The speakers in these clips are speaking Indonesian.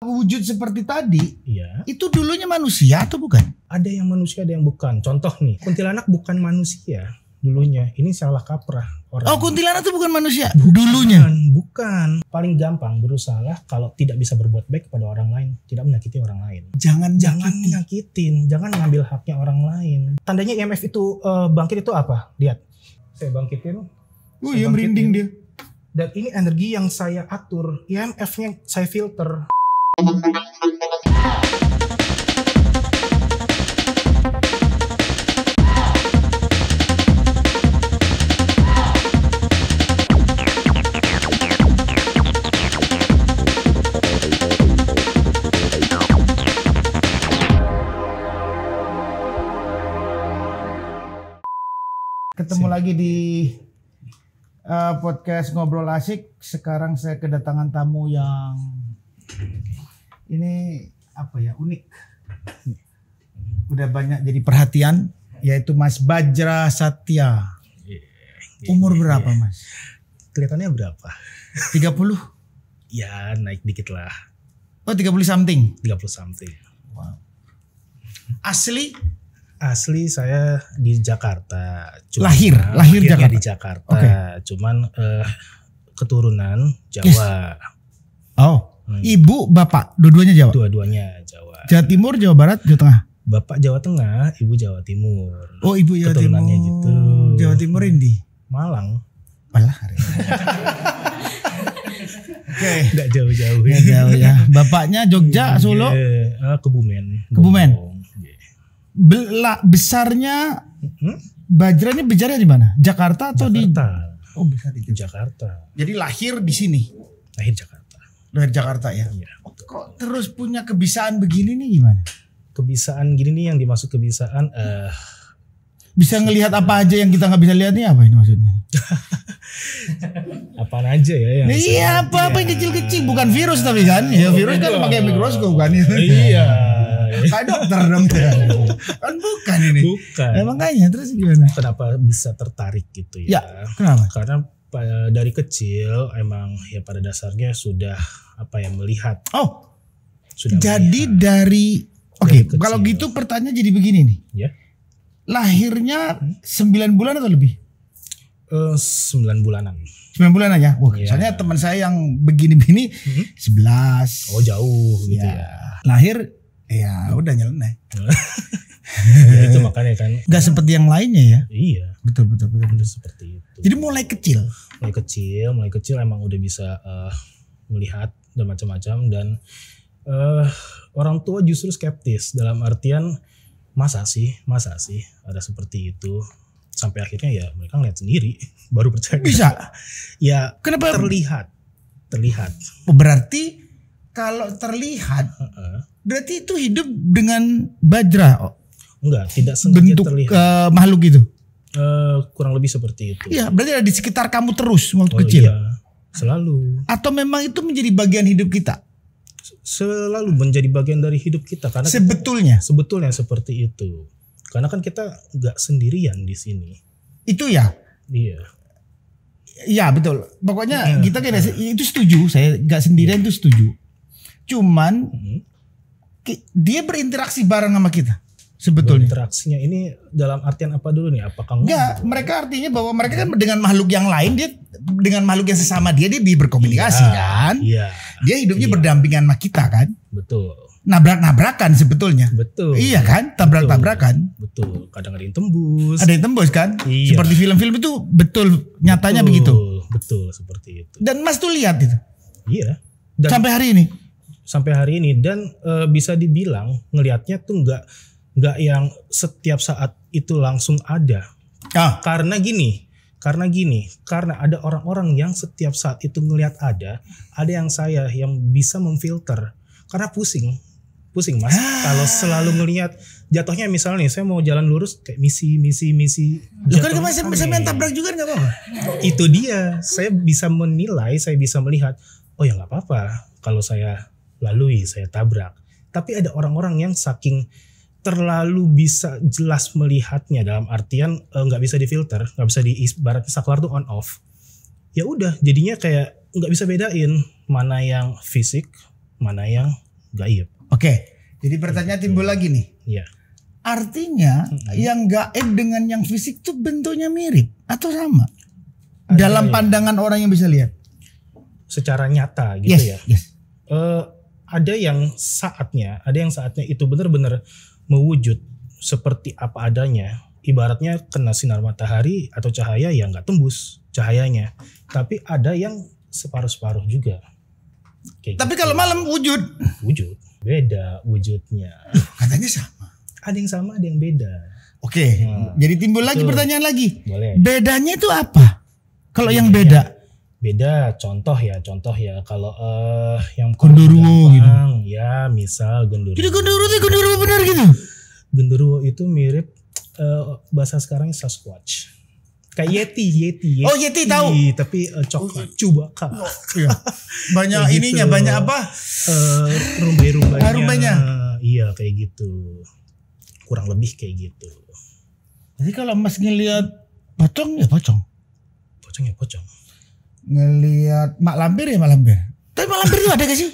Wujud seperti tadi, Iya. itu dulunya manusia atau bukan? Ada yang manusia, ada yang bukan. Contoh nih, kuntilanak bukan manusia dulunya. Ini salah kaprah orang. Oh, kuntilanak itu bukan manusia dulunya. Bukan. Paling gampang berusaha kalau tidak bisa berbuat baik kepada orang lain, tidak menyakiti orang lain. Jangan Nyakitin, jangan ngambil haknya orang lain. Tandanya IMF itu bangkit itu apa? Lihat, saya bangkitin. Oh iya, merinding dia. Dan ini energi yang saya atur, IMF-nya saya filter. Ketemu lagi di podcast Ngobrol Asik. Sekarang saya kedatangan tamu yang ini unik. Udah banyak jadi perhatian, yaitu Mas Bajra Satya. Umur berapa, Mas? Kelihatannya berapa? 30? Ya naik dikit lah. Oh, 30 something. 30 something. Wow. Asli saya di Jakarta. Lahir Jakarta. Jakarta. Di Jakarta. Okay. Cuman keturunan Jawa. Oh, ibu bapak dua-duanya Jawa. Dua-duanya Jawa. Jawa Timur, Jawa Barat, Jawa Tengah. Bapak Jawa Tengah, ibu Jawa Timur. Oh, ibu Jawa Timur. Keturunannya gitu. Jawa Timur ini Malang. Alah. Oke. Nggak jauh-jauh. Nggak jauh ya. Bapaknya Jogja, Solo. Kebumen. Kebumen. Yeah. Besarnya Bajra ini besarnya di mana? Jakarta atau Jakarta. Oh, besar di Jakarta. Jadi lahir di sini. Lahir Jakarta. Lahir Jakarta ya. Iya. Kok terus punya kebisaan begini nih gimana? Kebisaan gini nih, yang dimaksud kebisaan bisa ngelihat apa aja yang kita nggak bisa lihat nih, apa ini maksudnya? apaan aja ya yang iya, apa yang kecil-kecil, bukan virus tapi kan? Ya virus kan pakai mikroskop kan itu. Iya. Kayak dokter dong. Kan bukan ini. Bukan. Makanya terus gimana? Kenapa bisa tertarik gitu ya? Ya, kenapa? Karena dari kecil emang ya pada dasarnya sudah melihat. Oh. Sudah jadi melihat. Dari kalau kecil. gitu pertanyaan jadi begini nih. Ya. Lahirnya 9 bulan atau lebih? 9 bulanan. 9 bulan aja. Wah, soalnya teman saya yang begini-begini 11. Oh, jauh gitu ya. Lahir ya udah nyeleneh. Ya itu makanya kan. Gak seperti yang lainnya ya. Iya. Betul. Seperti itu. Jadi mulai kecil emang udah bisa melihat dan macam-macam, dan orang tua justru skeptis dalam artian masa sih ada seperti itu, sampai akhirnya ya mereka ngeliat sendiri baru percaya. Bisa. Ya kenapa? Terlihat. Berarti kalau terlihat berarti itu hidup dengan Bajra. Enggak, tidak sengaja bentuk terlihat. Makhluk itu. Kurang lebih seperti itu. Iya, berarti ada di sekitar kamu terus waktu kecil. Iya, selalu. Atau memang itu menjadi bagian hidup kita? Selalu menjadi bagian dari hidup kita, karena sebetulnya seperti itu. Karena kan kita nggak sendirian di sini. Itu ya. Iya. Iya betul. Pokoknya kita itu setuju. Saya nggak sendirian itu setuju. Cuman dia berinteraksi bareng sama kita. Sebetulnya. Interaksinya ini dalam artian apa dulu nih? Apakah enggak? Mereka artinya bahwa mereka kan dengan makhluk yang lain, dia dengan makhluk yang sesama dia berkomunikasi kan? Iya. Dia hidupnya berdampingan sama kita kan? Betul. Nabrak-nabrakan sebetulnya. Betul. Iya kan? Tabrak-tabrakan. Betul. Kadang ada yang tembus. Ada yang tembus kan? Iya. Seperti film-film itu betul nyatanya begitu. Betul seperti itu. Dan Mas tuh lihat itu. Iya. Dan sampai hari ini. Dan bisa dibilang ngelihatnya tuh nggak yang setiap saat itu langsung ada. Karena ada orang-orang yang setiap saat itu ngelihat ada yang saya yang bisa memfilter. Karena pusing Mas. Kalau selalu ngelihat jatuhnya, misalnya nih saya mau jalan lurus kayak misi. Lu kan bisa main tabrak juga nggak apa-apa. Itu dia, saya bisa menilai, saya bisa melihat. Oh ya nggak apa-apa kalau saya lalui, saya tabrak. Tapi ada orang-orang yang saking terlalu bisa jelas melihatnya, dalam artian nggak bisa difilter, nggak bisa ibaratnya saklar tuh on off. Ya udah, jadinya kayak nggak bisa bedain mana yang fisik, mana yang gaib. Oke. Jadi pertanyaan timbul lagi nih. Iya. Artinya yang gaib dengan yang fisik tuh bentuknya mirip atau sama? Dalam pandangan orang yang bisa lihat. Secara nyata gitu ya. Yes. Ada yang saatnya itu benar-benar mewujud seperti apa adanya. Ibaratnya kena sinar matahari atau cahaya yang nggak tembus cahayanya. Tapi ada yang separuh-separuh juga. Tapi kalau malam wujud beda wujudnya. Katanya sama. Ada yang sama, ada yang beda. Oke. Jadi timbul lagi pertanyaan lagi. Boleh. Bedanya itu apa? Kalau yang beda? Beda, contoh ya kalau yang Genderuwo gitu. Ya misal genderuwo. Jadi genderuwo benar gitu. Genderuwo itu mirip bahasa sekarangnya Sasquatch. Kayak Yeti. Oh, Yeti tahu. Tapi coklat, Chewbacca. Iya. Banyak Kayak ininya, gitu. banyak apa? Rumbai-rumbainya. Rumbainya. Iya, kayak gitu. Kurang lebih kayak gitu. Jadi kalau Mas ngelihat pocong ya pocong. Pocong. Ngelihat mak lampir ya mak lampir. Tapi mak lampir itu ada gak sih?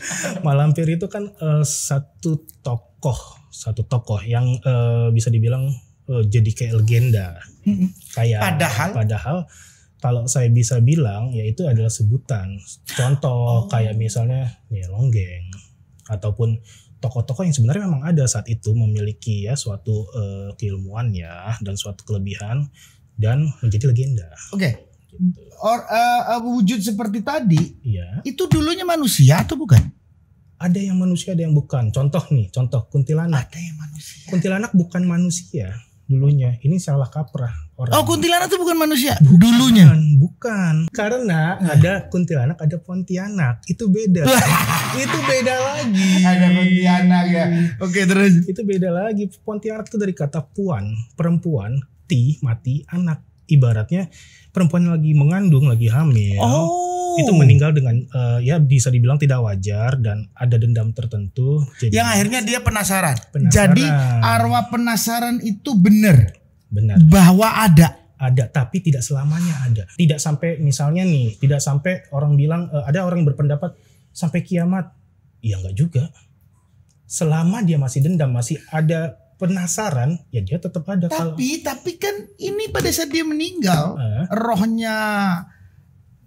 Mak lampir itu kan satu tokoh yang bisa dibilang jadi kayak legenda. Kayak padahal kalau saya bisa bilang ya itu adalah sebutan. Contoh kayak misalnya Nyai Longgeng ataupun tokoh-tokoh yang sebenarnya memang ada saat itu memiliki ya suatu keilmuan ya dan suatu kelebihan dan menjadi legenda. Oke. Wujud seperti tadi, Iya. itu dulunya manusia atau bukan? Ada yang manusia, ada yang bukan. Contoh kuntilanak. Ada yang manusia. Kuntilanak bukan manusia dulunya. Ini salah kaprah orang. Oh, kuntilanak itu bukan manusia dulunya. Bukan. Karena ada kuntilanak, ada pontianak. Itu beda. Itu beda lagi. Ada kuntilanak ya. Oke, terus. Itu beda lagi. Pontianak itu dari kata puan, perempuan, mati, anak. Ibaratnya perempuan yang lagi mengandung, lagi hamil. Itu meninggal dengan ya bisa dibilang tidak wajar dan ada dendam tertentu. Jadi, yang akhirnya dia penasaran. Jadi arwah penasaran itu benar bahwa ada, tapi tidak selamanya ada. Tidak sampai misalnya nih, tidak sampai orang bilang ada orang yang berpendapat sampai kiamat. Ya enggak juga. Selama dia masih dendam, masih ada penasaran, ya dia tetap ada. Tapi kan ini pada saat dia meninggal, rohnya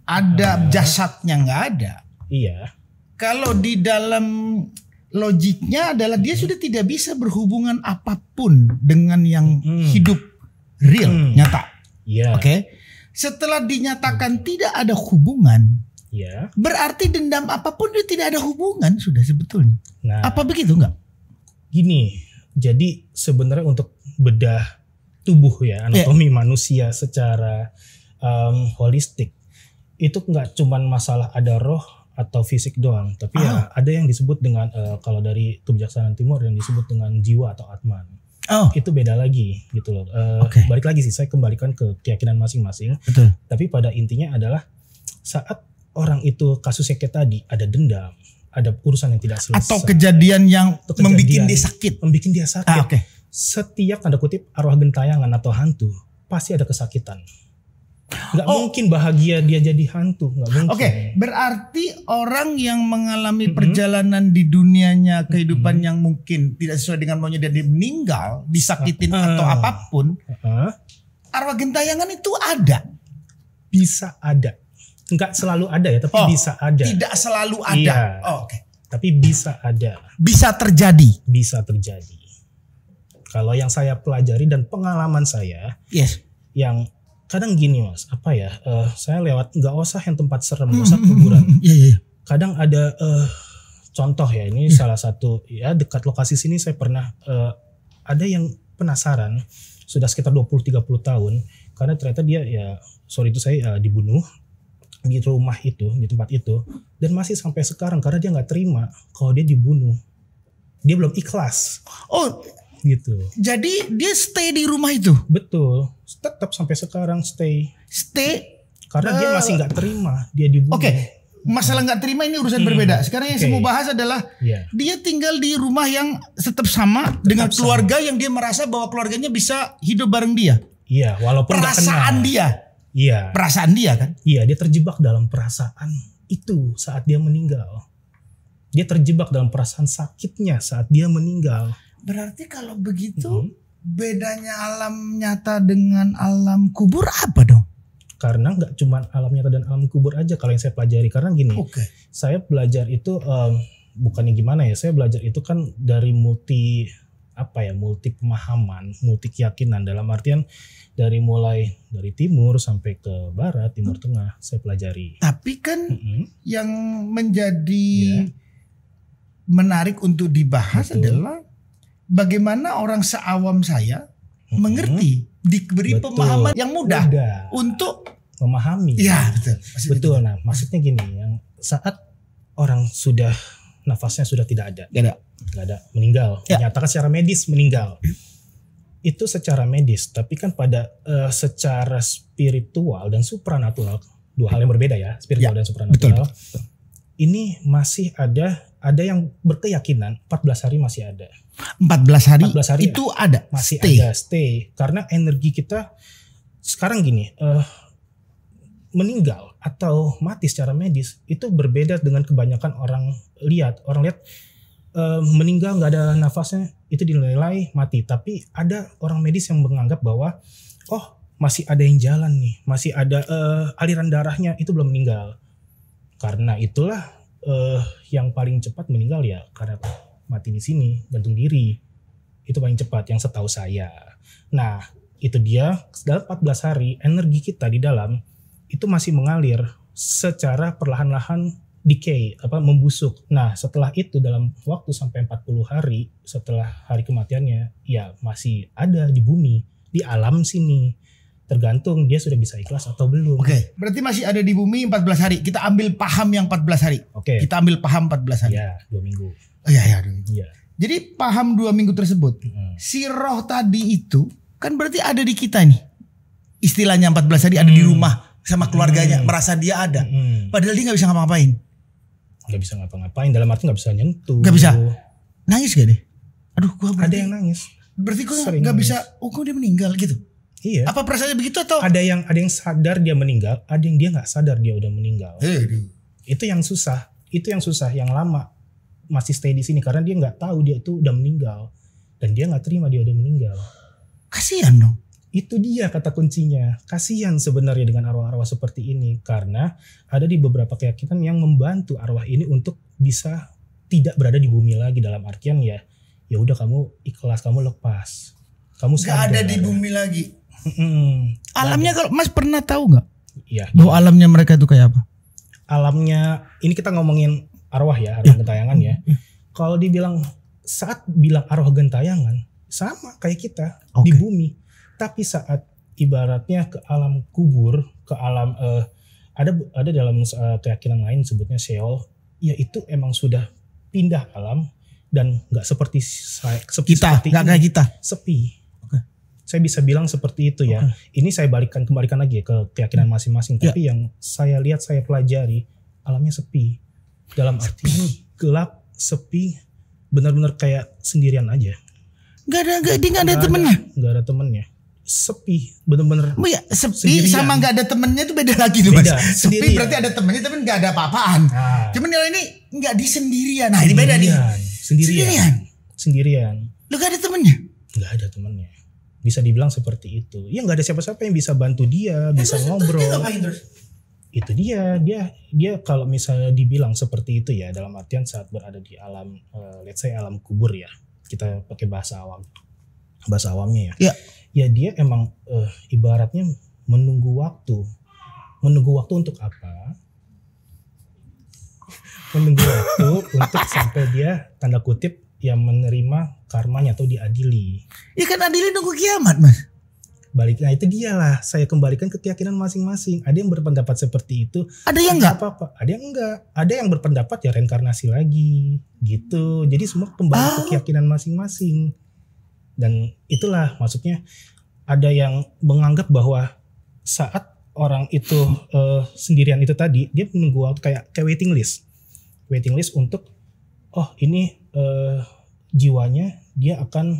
ada, jasadnya nggak ada. Iya. Kalau di dalam logiknya adalah dia sudah tidak bisa berhubungan apapun dengan yang hidup real, nyata. Iya. Oke. Setelah dinyatakan tidak ada hubungan, iya. Berarti dendam apapun dia tidak ada hubungan sudah sebetulnya. Nah, apa begitu nggak? Gini. Jadi sebenarnya untuk bedah tubuh ya, anatomi manusia secara holistik itu nggak cuman masalah ada roh atau fisik doang, tapi ya ada yang disebut dengan kalau dari kebijaksanaan timur yang disebut dengan jiwa atau atman. Itu beda lagi gitu loh. Balik lagi sih, saya kembalikan ke keyakinan masing-masing. Betul. Tapi pada intinya adalah saat orang itu kasusnya kayak tadi ada dendam, ada urusan yang tidak selesai. Atau kejadian yang membuat dia sakit. Membikin dia sakit. Setiap tanda kutip arwah gentayangan atau hantu pasti ada kesakitan. Gak mungkin bahagia dia jadi hantu. Gak mungkin. Berarti orang yang mengalami perjalanan di dunianya, kehidupan yang mungkin tidak sesuai dengan maunya dan dia meninggal, disakitin atau apapun, arwah gentayangan itu ada. Bisa ada. Enggak selalu ada ya, tapi bisa ada. Tidak selalu ada. Iya. Tapi bisa ada. Bisa terjadi. Bisa terjadi. Kalau yang saya pelajari dan pengalaman saya, yang kadang gini mas, saya lewat nggak usah yang tempat serem, nggak usah kuburan. Kadang ada contoh ya, ini salah satu ya dekat lokasi sini saya pernah ada yang penasaran sudah sekitar 20-30 tahun karena ternyata dia saya dibunuh di rumah itu, di tempat itu, dan masih sampai sekarang karena dia nggak terima kalau dia dibunuh, dia belum ikhlas. Gitu. Jadi dia stay di rumah itu. Betul, tetap sampai sekarang stay karena dia masih nggak terima dia dibunuh. Masalah nggak terima ini urusan berbeda. Sekarang yang saya mau bahas adalah dia tinggal di rumah yang tetap sama dengan keluarga yang dia merasa bahwa keluarganya bisa hidup bareng dia. Iya, walaupun perasaan dia. Iya. Perasaan dia kan? Iya, dia terjebak dalam perasaan itu saat dia meninggal. Dia terjebak dalam perasaan sakitnya saat dia meninggal. Berarti kalau begitu bedanya alam nyata dengan alam kubur apa dong? Karena nggak cuma alam nyata dan alam kubur aja kalau yang saya pelajari. Karena gini, saya belajar itu bukannya gimana ya, saya belajar itu kan dari multi pemahaman, multi keyakinan, dalam artian dari mulai dari timur sampai ke barat, timur tengah saya pelajari. Tapi kan yang menjadi menarik untuk dibahas adalah bagaimana orang seawam saya mengerti, diberi pemahaman yang mudah untuk memahami. Iya, betul. Betul. Nah, maksudnya gini, yang saat orang sudah nafasnya sudah tidak ada. Gak ada, meninggal. Dinyatakan secara medis meninggal. Itu secara medis, tapi kan pada secara spiritual dan supranatural, dua hal yang berbeda ya, spiritual dan supranatural. Betul. Ini masih ada yang berkeyakinan 14 hari masih ada. 14 hari itu ada. Masih ada stay. Karena energi kita sekarang gini, meninggal atau mati secara medis itu berbeda dengan kebanyakan orang lihat. Orang lihat meninggal nggak ada nafasnya itu dinilai mati. Tapi ada orang medis yang menganggap bahwa masih ada yang jalan nih, masih ada aliran darahnya, itu belum meninggal. Karena itulah yang paling cepat meninggal ya karena mati di sini, gantung diri. Itu paling cepat yang setahu saya. Nah, itu dia dalam 14 hari energi kita di dalam itu masih mengalir secara perlahan-lahan decay, membusuk. Nah, setelah itu dalam waktu sampai 40 hari setelah hari kematiannya, ya masih ada di bumi, di alam sini. Tergantung dia sudah bisa ikhlas atau belum. Berarti masih ada di bumi 14 hari. Kita ambil paham yang 14 hari. Kita ambil paham 14 hari. Ya, 2 minggu. Iya, 2 minggu. Ya. Jadi paham 2 minggu tersebut, si roh tadi itu kan berarti ada di kita nih. Istilahnya 14 hari ada di rumah sama keluarganya, merasa dia ada. Padahal dia gak bisa ngapa-ngapain. Gak bisa ngapa-ngapain, dalam arti gak bisa nyentuh. Gak bisa. Nangis gak deh? Aduh, ada yang nangis. Berarti gue gak bisa, kok dia meninggal gitu. Iya. Apa perasaannya begitu atau? Ada yang sadar dia meninggal, ada yang dia nggak sadar dia udah meninggal. Itu yang susah. Yang lama masih stay di sini karena dia nggak tahu dia tuh udah meninggal dan dia nggak terima dia udah meninggal. Kasihan dong. Itu dia kata kuncinya. Kasihan sebenarnya dengan arwah-arwah seperti ini karena ada di beberapa keyakinan yang membantu arwah ini untuk bisa tidak berada di bumi lagi, dalam artian ya udah kamu ikhlas, kamu lepas, kamu sadar. Gak ada di bumi lagi. Alamnya kalau Mas pernah tahu nggak? Iya. Bahwa alamnya mereka itu kayak apa? Alamnya ini kita ngomongin arwah ya, arwah gentayangan ya. Kalau dibilang saat bilang arwah gentayangan sama kayak kita di bumi. Tapi saat ibaratnya ke alam kubur, ke alam ada dalam keyakinan lain sebutnya Sheol, ya itu emang sudah pindah alam dan nggak seperti kita, nggak kayak kita, sepi. Saya bisa bilang seperti itu ya. Ini saya kembalikan lagi ke keyakinan masing-masing. Tapi yang saya lihat, saya pelajari, alamnya sepi. Dalam arti gelap, sepi, benar-benar kayak sendirian aja. Dia nggak ada temennya. Nggak ada temennya. Sepi, benar-benar. Sepi sendirian. Sama nggak ada temennya itu beda lagi tuh Mas. Sepi berarti ada temennya tapi nggak ada apa-apaan. Cuman yang ini nggak di sendirian. Nah, ini beda nih. Sendirian. Lu nggak ada temennya? Nggak ada temennya. Bisa dibilang seperti itu. Ya nggak ada siapa-siapa yang bisa bantu dia, bisa ngobrol. Itu dia kalau misalnya dibilang seperti itu ya, dalam artian saat berada di alam, let's say alam kubur ya, kita pakai bahasa awamnya ya. Ya dia emang ibaratnya menunggu waktu untuk apa? Menunggu waktu untuk sampai dia tanda kutip yang menerima karmanya atau diadili. Ya kan adili nunggu kiamat Mas. Nah itu dia lah, saya kembalikan ke keyakinan masing-masing. Ada yang berpendapat seperti itu. Ada yang enggak? Apa-apa. Ada yang enggak. Ada yang berpendapat ya reinkarnasi lagi gitu. Jadi semua kembali ke keyakinan masing-masing. Dan itulah maksudnya ada yang menganggap bahwa saat orang itu sendirian itu tadi, dia menunggu waktu kayak waiting list untuk ini jiwanya dia akan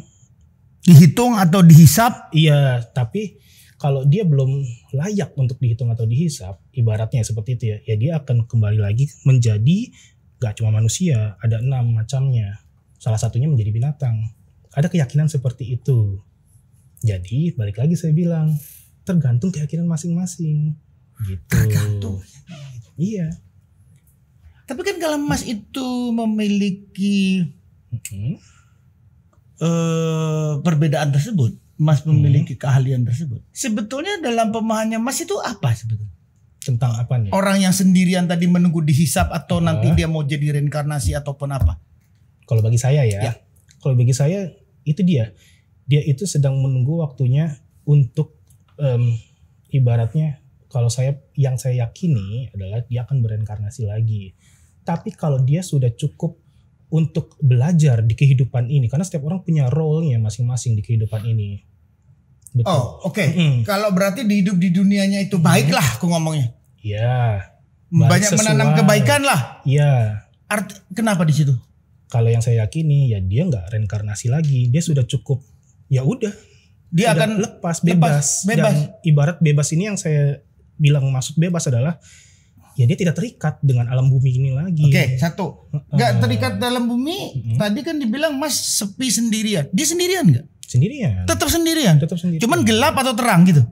dihitung atau dihisap. Iya, tapi kalau dia belum layak untuk dihitung atau dihisap, ibaratnya seperti itu ya dia akan kembali lagi menjadi Gak cuma manusia, ada 6 macamnya. Salah satunya menjadi binatang. Ada keyakinan seperti itu. Jadi balik lagi saya bilang, tergantung keyakinan masing-masing. Gitu. Tergantung. Iya. Tapi kan kalau Mas itu memiliki perbedaan tersebut, Mas memiliki keahlian tersebut. Sebetulnya dalam pemahamannya Mas itu apa sebetulnya? Tentang apa nih? Orang yang sendirian tadi menunggu dihisap atau nanti dia mau jadi reinkarnasi ataupun apa? Kalau bagi saya ya. Ya. Kalau bagi saya itu dia itu sedang menunggu waktunya untuk ibaratnya kalau yang saya yakini adalah dia akan bereinkarnasi lagi. Tapi kalau dia sudah cukup untuk belajar di kehidupan ini, karena setiap orang punya role-nya masing-masing di kehidupan ini. Betul. Oh, oke. Kalau berarti hidup di dunianya itu baiklah aku ngomongnya. Iya. Banyak menanam kebaikan lah. Iya. Kenapa di situ? Kalau yang saya yakini ya dia nggak reinkarnasi lagi, dia sudah cukup. Ya udah, dia akan lepas bebas. Dan ibarat bebas ini yang saya bilang maksud bebas adalah ya dia tidak terikat dengan alam bumi ini lagi. Oke, satu. Gak terikat dalam bumi. Tadi kan dibilang Mas sepi sendirian. Dia sendirian gak? Sendirian. Tetap sendirian. Cuman gelap atau terang gitu?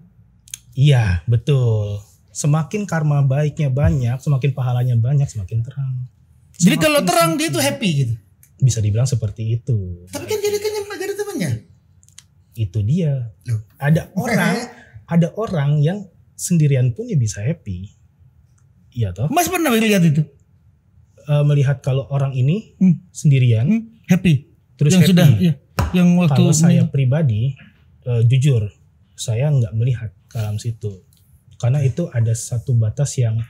Iya, betul. Semakin karma baiknya banyak, semakin pahalanya banyak, semakin terang. Jadi kalau terang dia tuh happy gitu. Bisa dibilang seperti itu. Tapi kan dia kan gak ada temannya. Itu dia. Loh. Ada orang yang sendirian pun ya bisa happy. Iya toh. Mas pernah lihat itu? Melihat kalau orang ini sendirian happy. Terus yang happy. Sudah, ya. Yang waktu kalau saya pribadi jujur saya nggak melihat ke alam situ. Karena itu ada satu batas yang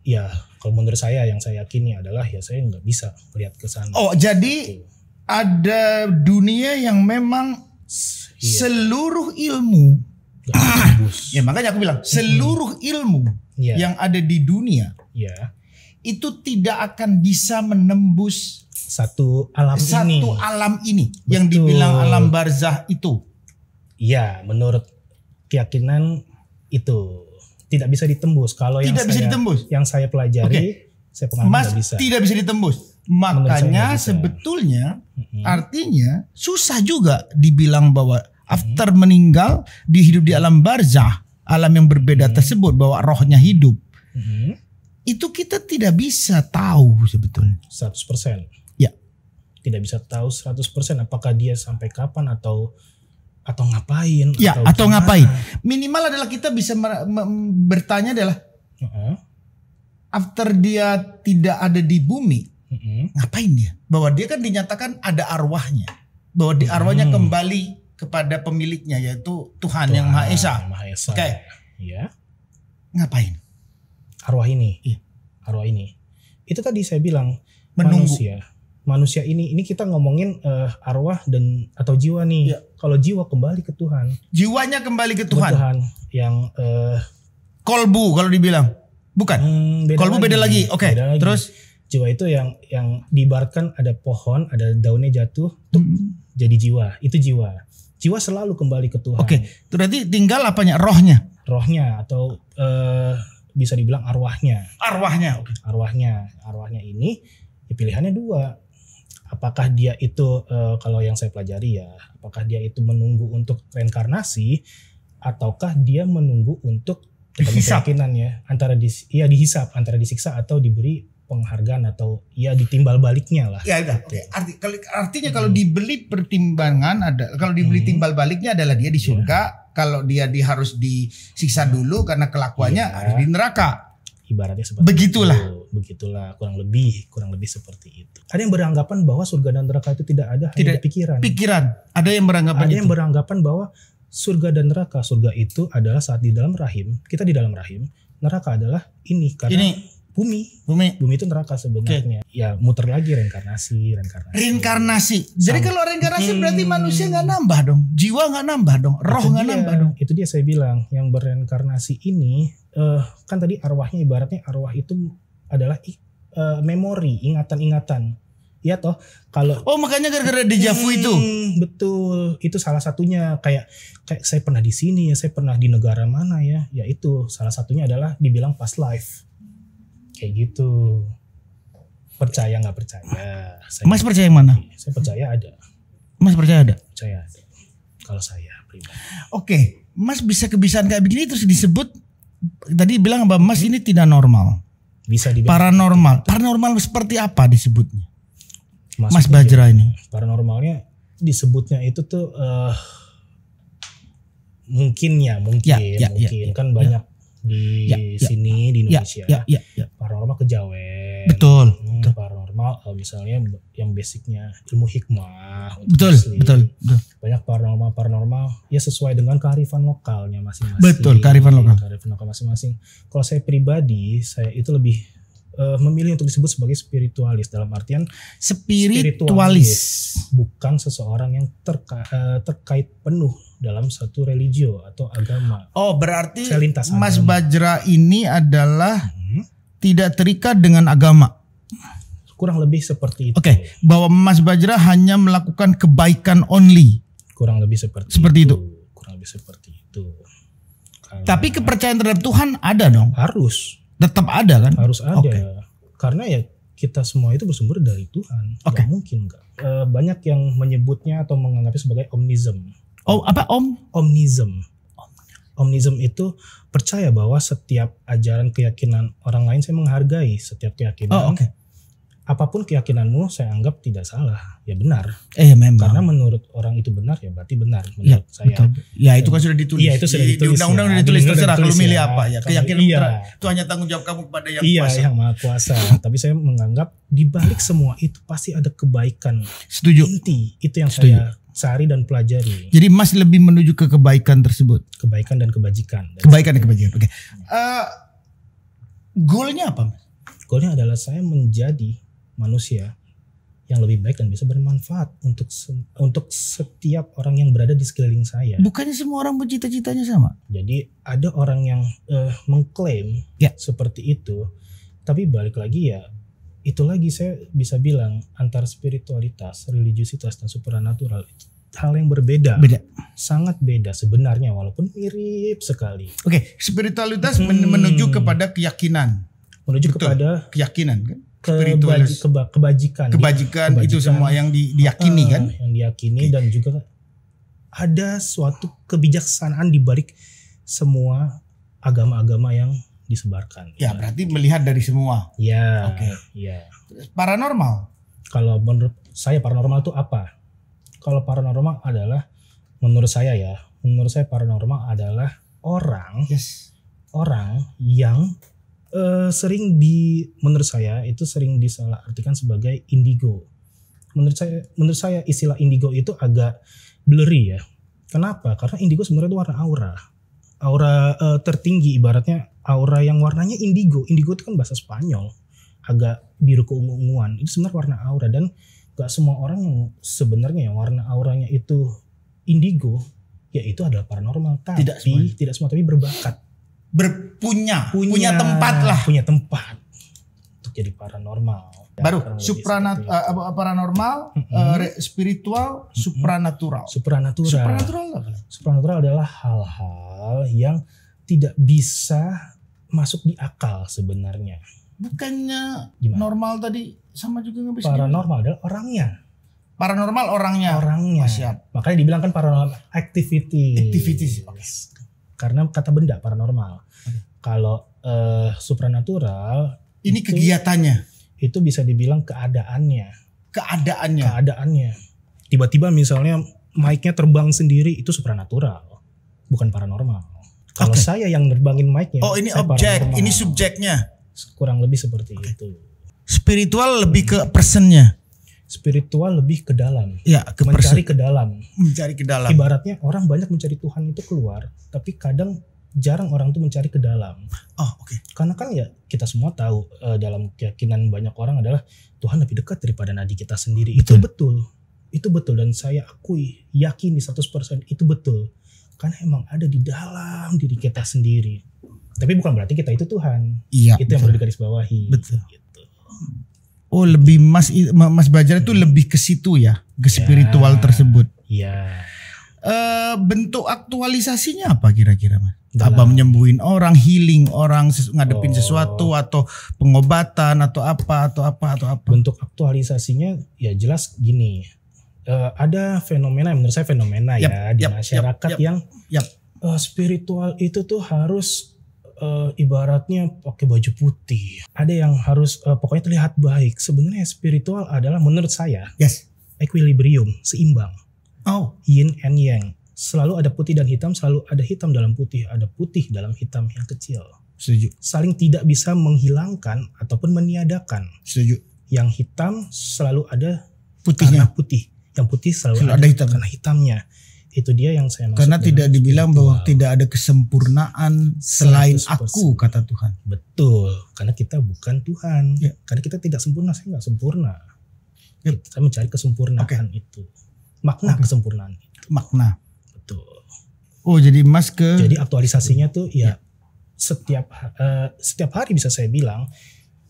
ya kalau menurut saya yang saya yakini adalah ya saya nggak bisa melihat ke sana. Oh, jadi ada dunia yang memang seluruh ilmu ya makanya aku bilang seluruh ilmu yang ada di dunia itu tidak akan bisa menembus satu alam ini yang dibilang alam barzah itu. Iya, menurut keyakinan itu tidak bisa ditembus. Kalau yang saya pelajari, saya pengalaman Mas tidak bisa. Tidak bisa ditembus. Makanya sebetulnya artinya susah juga dibilang bahwa after meninggal dia hidup di alam barzah, alam yang berbeda tersebut, bahwa rohnya hidup. Itu kita tidak bisa tahu sebetulnya 100%. Ya. Tidak bisa tahu 100% apakah dia sampai kapan atau ngapain atau ngapain. Minimal adalah kita bisa bertanya adalah after dia tidak ada di bumi, ngapain dia? Bahwa dia kan dinyatakan ada arwahnya. Bahwa arwahnya kembali kepada pemiliknya yaitu Tuhan yang Maha Esa. Oke. Iya. Ngapain? Arwah ini. Arwah ini. Itu tadi saya bilang menunggu. Manusia ini kita ngomongin arwah dan atau jiwa nih. Ya. Kalau jiwa kembali ke Tuhan. Jiwanya kembali ke Tuhan. Yang kolbu kalau dibilang. Bukan. Kolbu beda lagi. Oke. Terus jiwa itu yang diibaratkan ada pohon, ada daunnya jatuh, jadi jiwa. Itu jiwa. Jiwa selalu kembali ke Tuhan. Oke. Berarti tinggal apanya? Rohnya. Rohnya atau bisa dibilang arwahnya. Arwahnya ini ya pilihannya dua. Apakah dia itu kalau yang saya pelajari ya, apakah dia itu menunggu untuk reinkarnasi ataukah dia menunggu untuk keyakinannya antara dihisap, antara disiksa atau diberi penghargaan atau ya ditimbal baliknya lah. Ya udah. Oke. Artinya kalau dibeli pertimbangan kalau dibeli timbal baliknya adalah dia di surga, kalau dia harus disiksa dulu karena kelakuannya harus di neraka. Ibaratnya seperti begitulah kurang lebih seperti itu. Ada yang beranggapan bahwa surga dan neraka itu tidak ada, hanya pikiran. Ada yang beranggapan bahwa surga dan neraka, surga itu adalah saat di dalam rahim, kita di dalam rahim, neraka adalah karena bumi itu neraka sebenarnya. Ya muter lagi reinkarnasi. Jadi kalau reinkarnasi berarti manusia nggak nambah dong, jiwa nggak nambah dong, roh nggak nambah dong. Itu dia saya bilang yang berreinkarnasi ini kan tadi arwahnya ibaratnya arwah itu adalah memori, ingatan-ingatan. Iya toh, kalau makanya gara-gara dejavu itu. Betul, itu salah satunya kayak saya pernah di sini ya, saya pernah di negara mana ya. Ya itu salah satunya adalah dibilang past life. Kayak gitu. Percaya nggak percaya. Mas percaya yang mana? Saya percaya ada. Mas percaya ada? Percaya ada. Kalau saya pribadi. Oke, Mas bisa kebiasaan kayak begini terus disebut tadi bilang bahwa Mas ini tidak normal. Bisa dibilang Paranormal. Paranormal seperti apa disebutnya? Mas Maksudnya Bajra ini. Paranormalnya disebutnya itu tuh mungkin kan banyak di sini di Indonesia. Paranormal kejawen. Betul. Paranormal misalnya yang basicnya ilmu hikmah. Betul. Banyak paranormal ya sesuai dengan kearifan lokalnya masing-masing. Betul, kearifan lokal masing-masing. Kalau saya pribadi, saya itu lebih memilih untuk disebut sebagai spiritualis dalam artian spiritualis bukan seseorang yang terkait penuh dalam satu religio atau agama. Oh, berarti agama. Mas Bajra ini adalah tidak terikat dengan agama. Kurang lebih seperti itu. Oke, bahwa Mas Bajra hanya melakukan kebaikan only. Kurang lebih seperti itu. Kurang lebih seperti itu. Tapi kepercayaan terhadap Tuhan ada dong. Harus. Tetap ada kan? Harus ada. Karena ya kita semua itu bersumber dari Tuhan. Gak mungkin enggak. Banyak yang menyebutnya atau menganggapnya sebagai omnism. Oh, apa om? Omnism. Omnism itu percaya bahwa setiap ajaran keyakinan orang lain saya menghargai setiap keyakinan. Apapun keyakinanmu saya anggap tidak salah, ya benar. Memang. Karena menurut orang itu benar ya berarti benar menurut saya. Betul. Ya itu kan sudah ditulis. Iya itu sudah ditulis. Di undang-undang sudah ditulis terserah kalau milih apa ya. Keyakinan itu hanya tanggung jawab kamu kepada yang kuasa. Iya yang maha kuasa. Tapi saya menganggap di balik semua itu pasti ada kebaikan. Setuju. Inti itu yang saya cari dan pelajari. Jadi Mas lebih menuju ke kebaikan tersebut. Kebaikan dan kebajikan. Kebaikan dan kebajikan. Oke. Goalnya apa Mas? Goalnya adalah saya menjadi manusia yang lebih baik dan bisa bermanfaat untuk setiap orang yang berada di sekeliling saya. Bukannya semua orang bercita-citanya sama? Jadi ada orang yang mengklaim seperti itu, tapi balik lagi ya itu lagi saya bisa bilang antara spiritualitas, religiusitas dan supranatural itu hal yang berbeda. Sangat beda sebenarnya walaupun mirip sekali. Oke, spiritualitas menuju kepada keyakinan. Menuju kepada keyakinan kan? Kebajikan itu semua yang diyakini kan? Yang diyakini dan juga ada suatu kebijaksanaan di balik semua agama-agama yang disebarkan. Ya, berarti melihat dari semua. Ya. Paranormal. Kalau menurut saya paranormal itu apa? Kalau paranormal adalah menurut saya paranormal adalah orang yang menurut saya itu sering disalahartikan sebagai indigo. Menurut saya istilah indigo itu agak blurry ya. Kenapa? Karena indigo sebenarnya itu warna aura tertinggi, ibaratnya aura yang warnanya indigo. Indigo itu kan bahasa Spanyol, agak biru keungu-unguan. Itu sebenarnya warna aura dan gak semua orang yang sebenarnya yang warna auranya itu indigo, ya itu adalah paranormal. Tapi tidak semua tapi berbakat. Punya tempat untuk jadi paranormal. Baru paranormal, spiritual, supranatural. Supranatural adalah hal-hal yang tidak bisa masuk di akal sebenarnya. Bukannya normal tadi sama juga nggak bisa. Paranormal adalah orangnya. Paranormal orangnya. Siap. Makanya dibilang kan paranormal activities. Karena kata benda paranormal. Kalau supranatural ini itu, kegiatannya. Itu bisa dibilang keadaannya. Tiba-tiba misalnya mic-nya terbang sendiri itu supranatural, bukan paranormal. Kalau saya yang nerbangin mic-nya. Oh, ini objek, ini subjeknya. Kurang lebih seperti itu. Spiritual lebih ke personnya. Spiritual lebih ke dalam. Ya, mencari ke dalam. Ibaratnya orang banyak mencari Tuhan itu keluar, tapi kadang jarang orang tuh mencari ke dalam. Karena kan ya kita semua tahu dalam keyakinan banyak orang adalah Tuhan lebih dekat daripada nadi kita sendiri. Betul. Itu betul dan saya akui, yakini 100% itu betul. Karena emang ada di dalam diri kita sendiri. Tapi bukan berarti kita itu Tuhan. Iya. Itu yang perlu digarisbawahi. Betul. Gitu. Oh, lebih Mas Bajra itu lebih ke situ ya, ke spiritual tersebut. Iya. bentuk aktualisasinya apa kira-kira Mas? Dalam- Apa menyembuhin orang, healing orang, ngadepin sesuatu atau pengobatan atau apa. Bentuk aktualisasinya ya jelas gini. Ada fenomena yang menurut saya fenomena di masyarakat yang spiritual itu tuh harus ibaratnya pakai baju putih. Ada yang harus pokoknya terlihat baik. Sebenarnya spiritual adalah menurut saya equilibrium, seimbang. Yin and yang. Selalu ada putih dan hitam, selalu ada hitam dalam putih, ada putih dalam hitam yang kecil. Setuju. Saling tidak bisa menghilangkan ataupun meniadakan. Setuju. Yang hitam selalu ada Putihnya. karena putih. Yang putih selalu Selalu ada ada hitam. karena hitamnya. Itu dia yang saya maksud. Karena tidak dengan dibilang spiritual. bahwa tidak ada kesempurnaan selain 100%. aku, kata Tuhan. Betul, karena kita bukan Tuhan. Ya. Karena kita tidak sempurna, saya nggak sempurna. Kita mencari kesempurnaan itu. Makna kesempurnaan itu. Makna. Betul. Oh, jadi Mas Jadi aktualisasinya tuh ya setiap hari bisa saya bilang.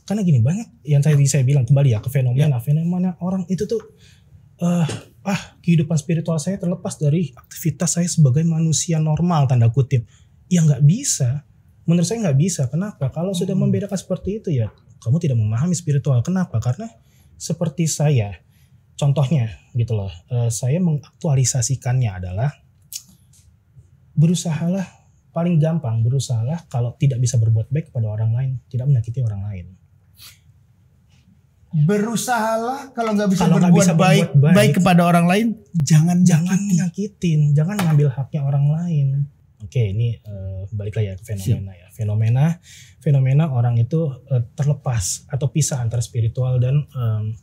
Karena gini, banyak yang tadi saya bilang kembali ya ke fenomena orang itu tuh kehidupan spiritual saya terlepas dari aktivitas saya sebagai manusia normal tanda kutip. Ya nggak bisa. Menurut saya nggak bisa. Kenapa? Kalau sudah membedakan seperti itu ya kamu tidak memahami spiritual. Kenapa? Karena seperti saya, contohnya gitu loh, saya mengaktualisasikannya adalah berusahalah, paling gampang berusahalah kalau tidak bisa berbuat baik kepada orang lain, tidak menyakiti orang lain. berusahalah kalau nggak bisa Kalau nggak berbuat bisa baik, berbuat baik, kepada orang lain, jangan nyakitin, jangan ngambil haknya orang lain. Oke, ini balik lagi ya ke fenomena ya. Fenomena orang itu terlepas atau pisah antara spiritual dan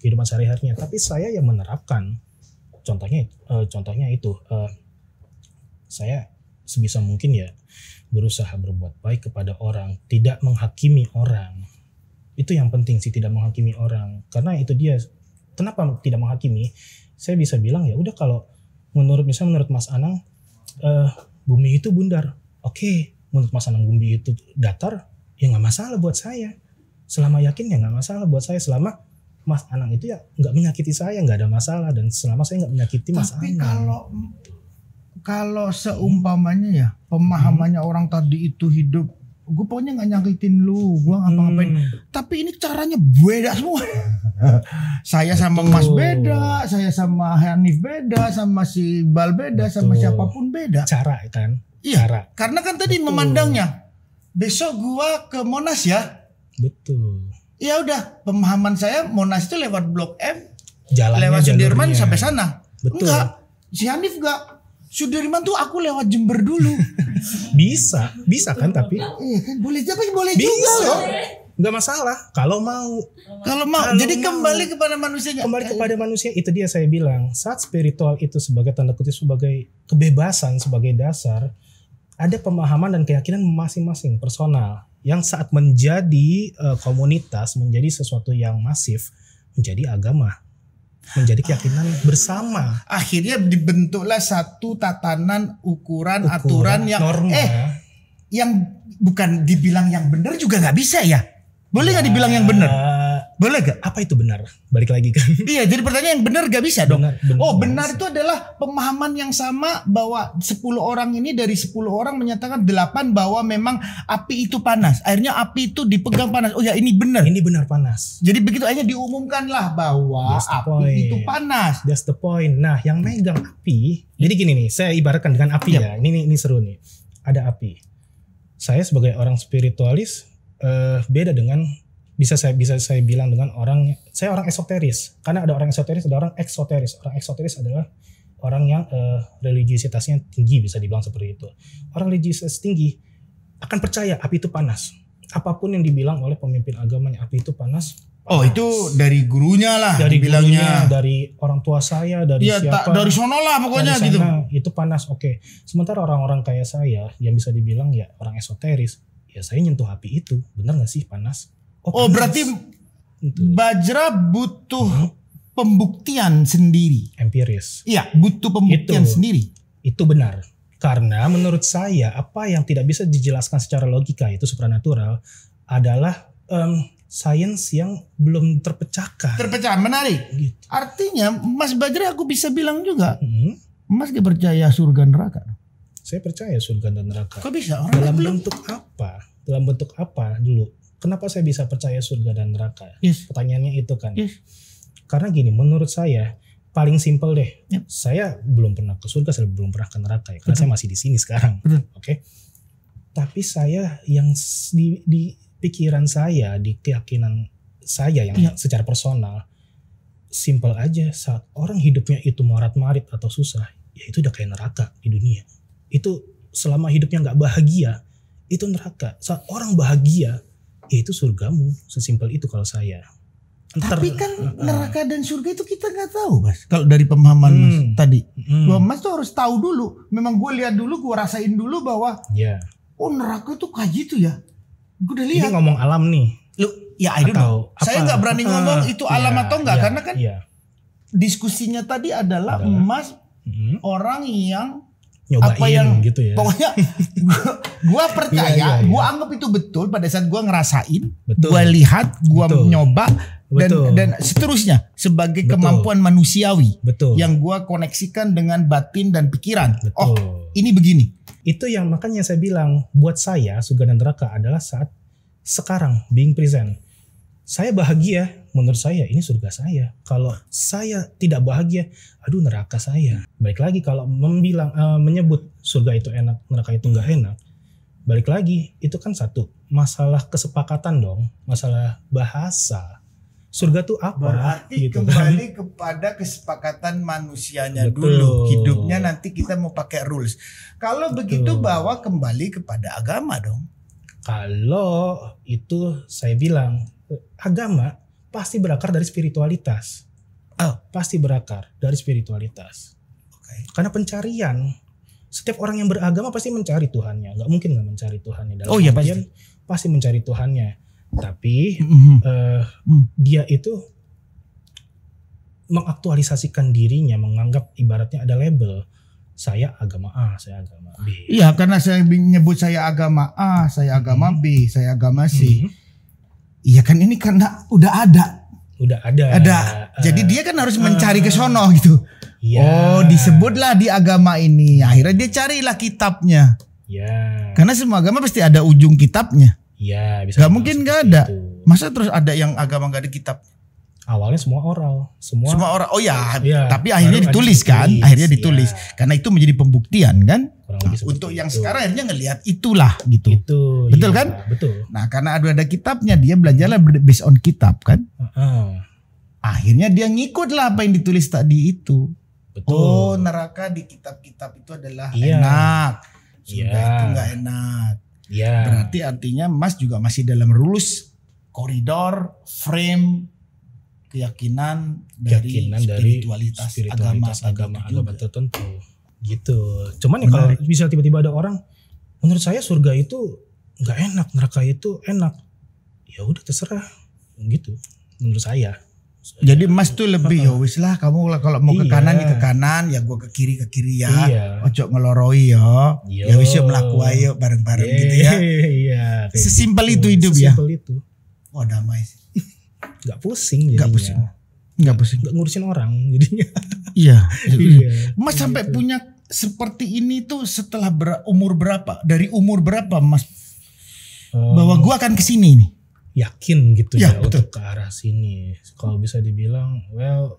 kehidupan sehari-harinya. Tapi saya yang menerapkan, contohnya itu, saya sebisa mungkin ya berusaha berbuat baik kepada orang, tidak menghakimi orang. Itu yang penting sih, tidak menghakimi orang. Karena itu dia, kenapa tidak menghakimi? Saya bisa bilang ya udah, kalau menurut Mas Anang, bumi itu bundar. Oke, menurut Mas Anang bumi itu datar, ya nggak masalah buat saya. Selama yakin ya nggak masalah buat saya. Selama Mas Anang itu ya nggak menyakiti saya, nggak ada masalah. Dan selama saya nggak menyakiti Mas Tapi Anang. kalau seumpamanya ya pemahamannya orang tadi itu hidup, gue pokoknya nggak nyakitin lu, gue ngapa-ngapain. Tapi ini caranya beda semua. Saya sama Mas beda, saya sama Hanif beda, sama si Bal beda, sama siapapun beda. Cara kan? Iya. Cara. Karena kan tadi memandangnya, besok gua ke Monas ya. Betul. Ya udah, pemahaman saya Monas itu lewat Blok M, Jalannya, lewat Sudirman jalurnya. sampai sana. Betul. Enggak, si Hanif enggak. Sudirman tuh aku lewat Jember dulu. Bisa kan? Tapi Iya kan, boleh boleh bisa juga loh. nggak masalah kalau mau. Kalau mau. Jadi kembali kepada manusianya. Kembali kepada manusia, itu dia saya bilang, saat spiritual itu sebagai tanda kutip sebagai kebebasan, sebagai dasar, ada pemahaman dan keyakinan masing-masing personal yang saat menjadi komunitas, menjadi sesuatu yang masif, menjadi agama, menjadi keyakinan bersama. Akhirnya dibentuklah satu tatanan ukuran aturan yang norma. Yang bukan dibilang yang benar juga nggak bisa ya. Boleh nggak dibilang yang benar? Boleh gak? Apa itu benar? Balik lagi kan. Iya, jadi pertanyaan yang benar gak bisa dong. Benar Itu adalah pemahaman yang sama bahwa 10 orang ini dari 10 orang menyatakan 8 bahwa memang api itu panas. Akhirnya api itu dipegang panas. Oh ya, ini benar. Ini benar panas. Jadi begitu akhirnya diumumkanlah bahwa api itu panas. That's the point. Nah, yang megang api. Jadi gini nih, saya ibaratkan dengan api ya. Ini seru nih. Ada api. Saya sebagai orang spiritualis beda dengan bisa saya bilang dengan saya orang esoteris. Karena ada orang esoteris, ada orang eksoteris. Orang eksoteris adalah orang yang religiusitasnya tinggi, bisa dibilang seperti itu. Orang religiusitas tinggi akan percaya api itu panas. Apapun yang dibilang oleh pemimpin agamanya, api itu panas. Oh, itu dari gurunya lah, dari bilangnya, dari orang tua saya, dari siapa, dari sono lah pokoknya dari gitu. sana, itu panas. Oke. Sementara orang-orang kayak saya yang bisa dibilang ya orang esoteris, ya saya nyentuh api itu, benar nggak sih panas? Oh, berarti Bajra butuh pembuktian sendiri. Empiris. Iya, butuh pembuktian sendiri. Itu benar. Karena menurut saya apa yang tidak bisa dijelaskan secara logika itu supranatural adalah sains yang belum terpecahkan. Menarik. Gitu. Artinya Mas Bajra aku bisa bilang juga Mas gak percaya surga neraka? Saya percaya surga dan neraka. Kok bisa? Orang Dalam belum. bentuk apa? Dalam bentuk apa dulu? Kenapa saya bisa percaya surga dan neraka? Yes. Pertanyaannya itu kan. Yes. Karena gini, menurut saya paling simpel deh. Yep. Saya belum pernah ke surga, saya belum pernah ke neraka ya. Karena Betul. saya masih di sini sekarang. Betul. Oke. Tapi saya yang di pikiran saya, di keyakinan saya yang Iya. secara personal, simpel aja. Saat orang hidupnya itu marat-marit atau susah, ya itu udah kayak neraka di dunia. Itu selama hidupnya nggak bahagia, itu neraka. Saat orang bahagia, ya itu surgamu. Sesimpel itu kalau saya. Tapi kan neraka dan surga itu kita nggak tahu, Mas. Kalau dari pemahaman Mas tadi, bahwa Mas tuh harus tahu dulu. Memang gue lihat dulu, gue rasain dulu bahwa Ya. oh neraka itu kayak gitu ya. Gue udah Ini lihat. ngomong alam nih. Lu, ya I don't know. Atau Saya apa? nggak berani ngomong itu alam atau enggak, karena kan Iya. diskusinya tadi adalah Mas orang yang Nyobain apa yang gitu ya. pokoknya gua percaya, Iya, iya. gua anggap itu betul pada saat gua ngerasain, Betul. gua lihat, gua Betul. nyoba Betul. dan seterusnya sebagai Betul. kemampuan manusiawi Betul. yang gua koneksikan dengan batin dan pikiran. Betul. Oh, ini begini. Itu yang makanya saya bilang buat saya surga dan neraka adalah saat sekarang being present. Saya bahagia, menurut saya ini surga saya. Kalau saya tidak bahagia, aduh neraka saya. Balik lagi kalau menyebut surga itu enak, neraka itu nggak enak. Balik lagi itu kan satu masalah kesepakatan dong, masalah bahasa. Surga tuh apa? Berarti Gitu kan. kembali kepada kesepakatan manusianya Betul. dulu. Hidupnya nanti kita mau pakai rules. Kalau begitu bahwa kembali kepada agama dong. Kalau itu saya bilang agama pasti berakar dari spiritualitas. Oh. Pasti berakar dari spiritualitas. Oke. Karena pencarian setiap orang yang beragama pasti mencari Tuhannya. Nggak mungkin nggak mencari Tuhannya. Dalam Oh iya, artian pasti mencari Tuhannya. Tapi dia itu mengaktualisasikan dirinya, menganggap ibaratnya ada label. Saya agama A, saya agama B. Iya, karena saya nyebut saya agama A, saya agama B, saya agama C. Iya kan ini karena udah ada. Udah ada. Jadi dia kan harus mencari ke sono gitu. Iya. Oh, disebutlah di agama ini. Akhirnya dia carilah kitabnya. Ya. Karena semua agama pasti ada ujung kitabnya. Ya, bisa. Gak mungkin gak ada. Masa terus ada yang agama gak ada kitab? Awalnya semua oral, semua orang. Oh ya, Iya, tapi akhirnya baru ditulis kan? ditulis, Akhirnya ditulis. iya. Karena itu menjadi pembuktian kan? kurang Nah, lebih seperti untuk yang itu. sekarang akhirnya ngelihat itulah gitu. Itu Betul iya, kan? Betul. Nah, karena ada kitabnya, dia belajarlah based on kitab kan? Akhirnya dia ngikut lah apa yang ditulis tadi itu. Betul. Oh, neraka di kitab-kitab itu adalah Iya. enak. Surga Iya. itu nggak enak. Iya. Berarti artinya Mas juga masih dalam rules, koridor, frame, keyakinan dari spiritualitas agama tertentu. Gitu. Cuman ya kalau bisa tiba-tiba ada orang, menurut saya surga itu nggak enak, neraka itu enak. Ya udah terserah. Gitu. Menurut saya. Jadi Mas tuh lebih ya wis lah, kamu lah kalau mau ke Iya. kanan ya ke kanan, ya gua ke kiri ya. Iya. Ojo ngeloroi ya. Yo. Ya wis yuk melaku ayo bareng-bareng gitu ya. Iya. kayak Sesimpel gitu. itu hidup ya. Sesimpel itu. Wah, damai sih. Gak pusing jadinya. Gak pusing. Gak pusing. Gak ngurusin orang jadinya. Iya. Iya. Mas sampai punya seperti ini tuh setelah umur berapa? Dari umur berapa Mas? Bahwa gua akan kesini nih. Yakin gitu Ya, ya, betul. untuk ke arah sini. Kalau bisa dibilang, well,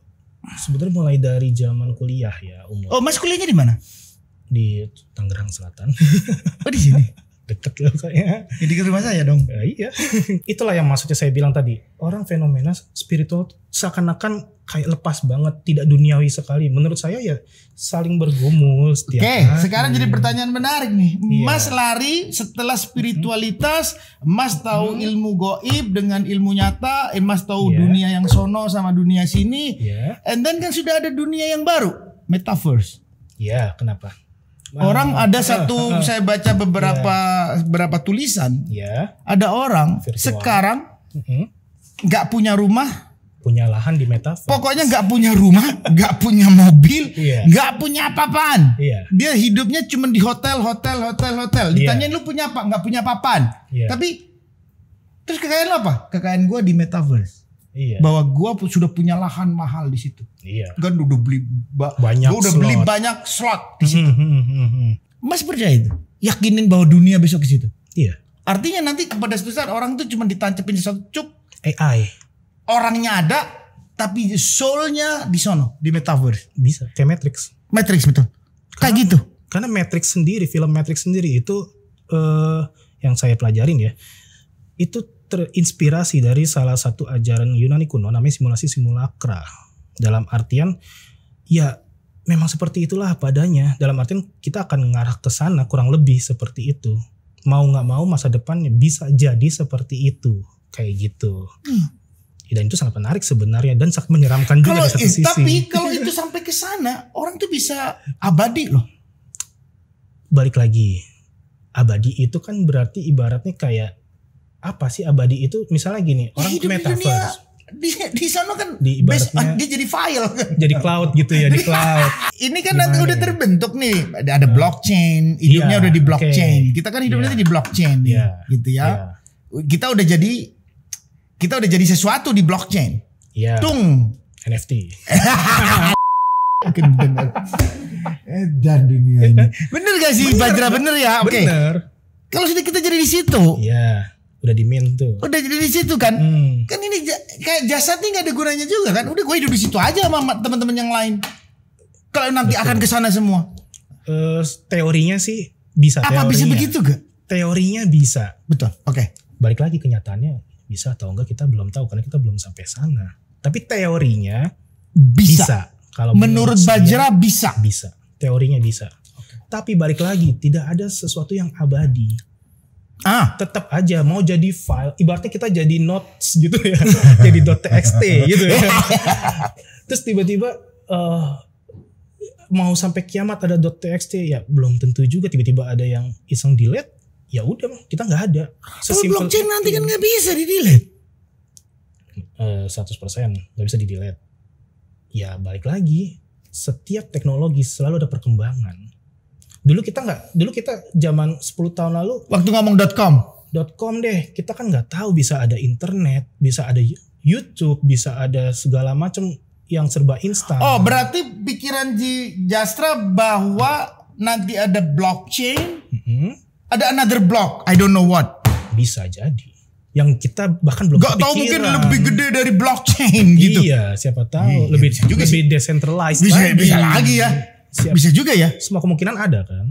sebetulnya mulai dari zaman kuliah ya umur. Oh, Mas kuliahnya di mana? Di Tangerang Selatan. Oh, di sini. Deket loh kayaknya. Jadi ke rumah saya dong. Ya, iya. Itulah yang maksudnya saya bilang tadi. Orang fenomena spiritual seakan-akan kayak lepas banget, tidak duniawi sekali. Menurut saya ya saling bergumul setiap Oke, hari. sekarang jadi pertanyaan menarik nih. Iya. Mas lari setelah spiritualitas, Mas tahu ilmu goib dengan ilmu nyata, Mas tahu Iya. dunia yang sono sama dunia sini. Ya, And then kan sudah ada dunia yang baru, metaverse. ya kenapa? Orang ada satu, saya baca beberapa tulisan, Ya, ada orang Virtual. sekarang nggak punya rumah, punya lahan di metaverse. pokoknya nggak punya rumah, nggak punya mobil, Iya. nggak punya apa-apaan. Iya. Dia hidupnya cuma di hotel. Ditanyain lu punya apa? Nggak punya apa-apaan. Iya. Tapi terus kekayaan lu apa? Kekayaan gue di metaverse. Iya. bahwa gua sudah punya lahan mahal di situ. Iya. Kan udah beli Banyak gua udah slot. beli banyak slot di situ. Hmm. Mas percaya itu? Yakinin bahwa dunia besok ke situ. Iya. Artinya nanti pada suatu saat orang tuh cuma ditancapin sesuatu cuk, AI orangnya ada tapi soulnya di sono, di metaverse. bisa kayak Matrix. Matrix betul. Kayak gitu. Karena Matrix sendiri, film Matrix sendiri itu yang saya pelajarin ya, itu terinspirasi dari salah satu ajaran Yunani kuno namanya simulasi simulakra. Dalam artian ya memang seperti itulah padanya. Dalam artian kita akan mengarah ke sana kurang lebih seperti itu. Mau nggak mau masa depannya bisa jadi seperti itu, kayak gitu. Dan itu sangat menarik sebenarnya dan sangat menyeramkan juga Kalau di satu sisi. tapi kalau itu sampai ke sana, orang tuh bisa abadi loh. Balik lagi, abadi itu kan berarti ibaratnya kayak apa sih abadi itu? Misalnya gini, orang Hidup di dunia, metaverse di sana kan Di ibaratnya- dia jadi file kan. jadi cloud gitu ya, di cloud. Ini kan nanti Gimana udah ya? terbentuk nih, ada blockchain, hidupnya Iya, udah di blockchain. oke. Kita kan hidupnya Iya. di blockchain nih, Iya, gitu ya. iya. Kita udah jadi sesuatu di blockchain. Iya, Tung. NFT. Mungkin bener. Dan dunia ini. Bener gak sih Bajra, bener ya? Oke. Bener. Kalau sudah kita jadi di situ, Iya, udah di mint tuh. udah jadi di situ kan. Hmm. Kan ini kayak jasad nih gak ada gunanya juga kan. Udah gue hidup di situ aja sama teman-teman yang lain. Kalau nanti akan ke sana semua. Teorinya sih bisa. Apa bisa teorinya. begitu gak? Teorinya bisa. Betul. Oke. Balik lagi kenyataannya bisa atau enggak kita belum tahu karena kita belum sampai sana. Tapi teorinya Bisa. Kalau Menurut saya, Bajra bisa. bisa. Teorinya bisa. Tapi balik lagi tidak ada sesuatu yang abadi. Tetap aja mau jadi file, ibaratnya kita jadi notes gitu ya, jadi .txt gitu ya. Terus tiba-tiba mau sampai kiamat ada .txt ya belum tentu juga. Tiba-tiba ada yang iseng delete, ya udah kita nggak ada. Kalau blockchain nanti kan nggak bisa di delete. 100% nggak bisa di delete. Ya balik lagi, setiap teknologi selalu ada perkembangan. Dulu kita zaman 10 tahun lalu Waktu ngomong .com deh, kita kan nggak tahu bisa ada internet, bisa ada YouTube, bisa ada segala macam yang serba instan. Oh berarti pikiran Jastra bahwa nanti ada blockchain, ada another block, I don't know what. Bisa jadi. Yang kita bahkan belum Gak tahu mungkin lebih gede dari blockchain gitu. Iya, siapa tahu Iya, lebih bisa juga lebih decentralized Bisa lagi ya. Bisa juga ya. Semua kemungkinan ada kan?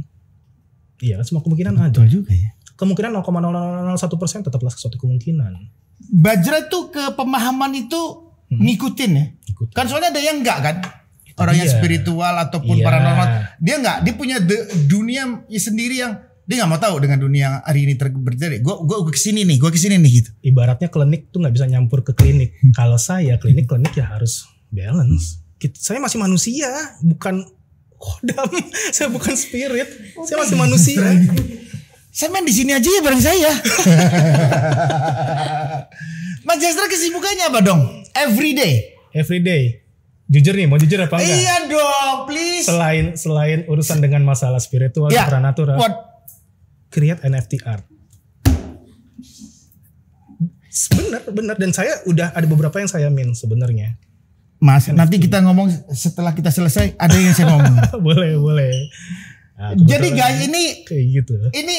Iya, semua kemungkinan ada. juga ya. Kemungkinan 0,001% tetaplah suatu kemungkinan. Bajra tuh ke pemahaman itu ngikutin ya. Ikut. Kan soalnya ada yang enggak kan. Orang yang dia. spiritual ataupun Iya. paranormal. Dia enggak, dia punya dunia sendiri yang dia nggak mau tahu dengan dunia yang hari ini terjadi. Gue kesini nih gitu. Ibaratnya klinik tuh nggak bisa nyampur ke klinik. Kalau saya klinik ya harus balance. Saya masih manusia, bukan kodam. Saya bukan spirit. Saya masih manusia. Saya main di sini aja ya bareng saya. Mas Jastra kesibukannya apa dong? Every day. Jujur nih, mau jujur apa enggak? Iya dong, please. Selain urusan dengan masalah spiritual, Ya, supranatural, what? create NFT art. Bener. Dan saya udah ada beberapa yang saya min sebenarnya. Mas, nanti kita ngomong setelah kita selesai. Ada yang saya ngomong. boleh. Nah, Jadi guys ini kayak gitu. ini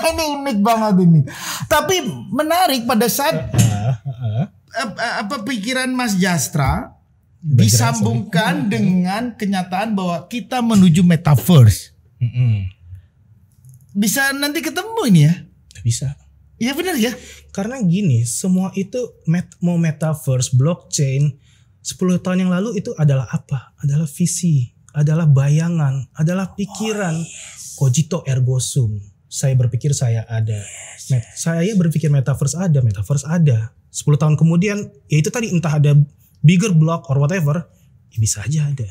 unik banget ini. Tapi menarik pada saat apa pikiran Mas Jastra disambungkan dengan kenyataan bahwa kita menuju metaverse. Bisa nanti ketemu ini ya? Bisa. Iya benar ya. Karena gini, semua itu mau metaverse, blockchain, 10 tahun yang lalu itu adalah apa? Adalah visi, adalah bayangan, adalah pikiran. Cogito ergo sum. Saya berpikir saya ada. Saya berpikir metaverse ada. 10 tahun kemudian, ya itu tadi entah ada bigger block or whatever, ya bisa aja ada.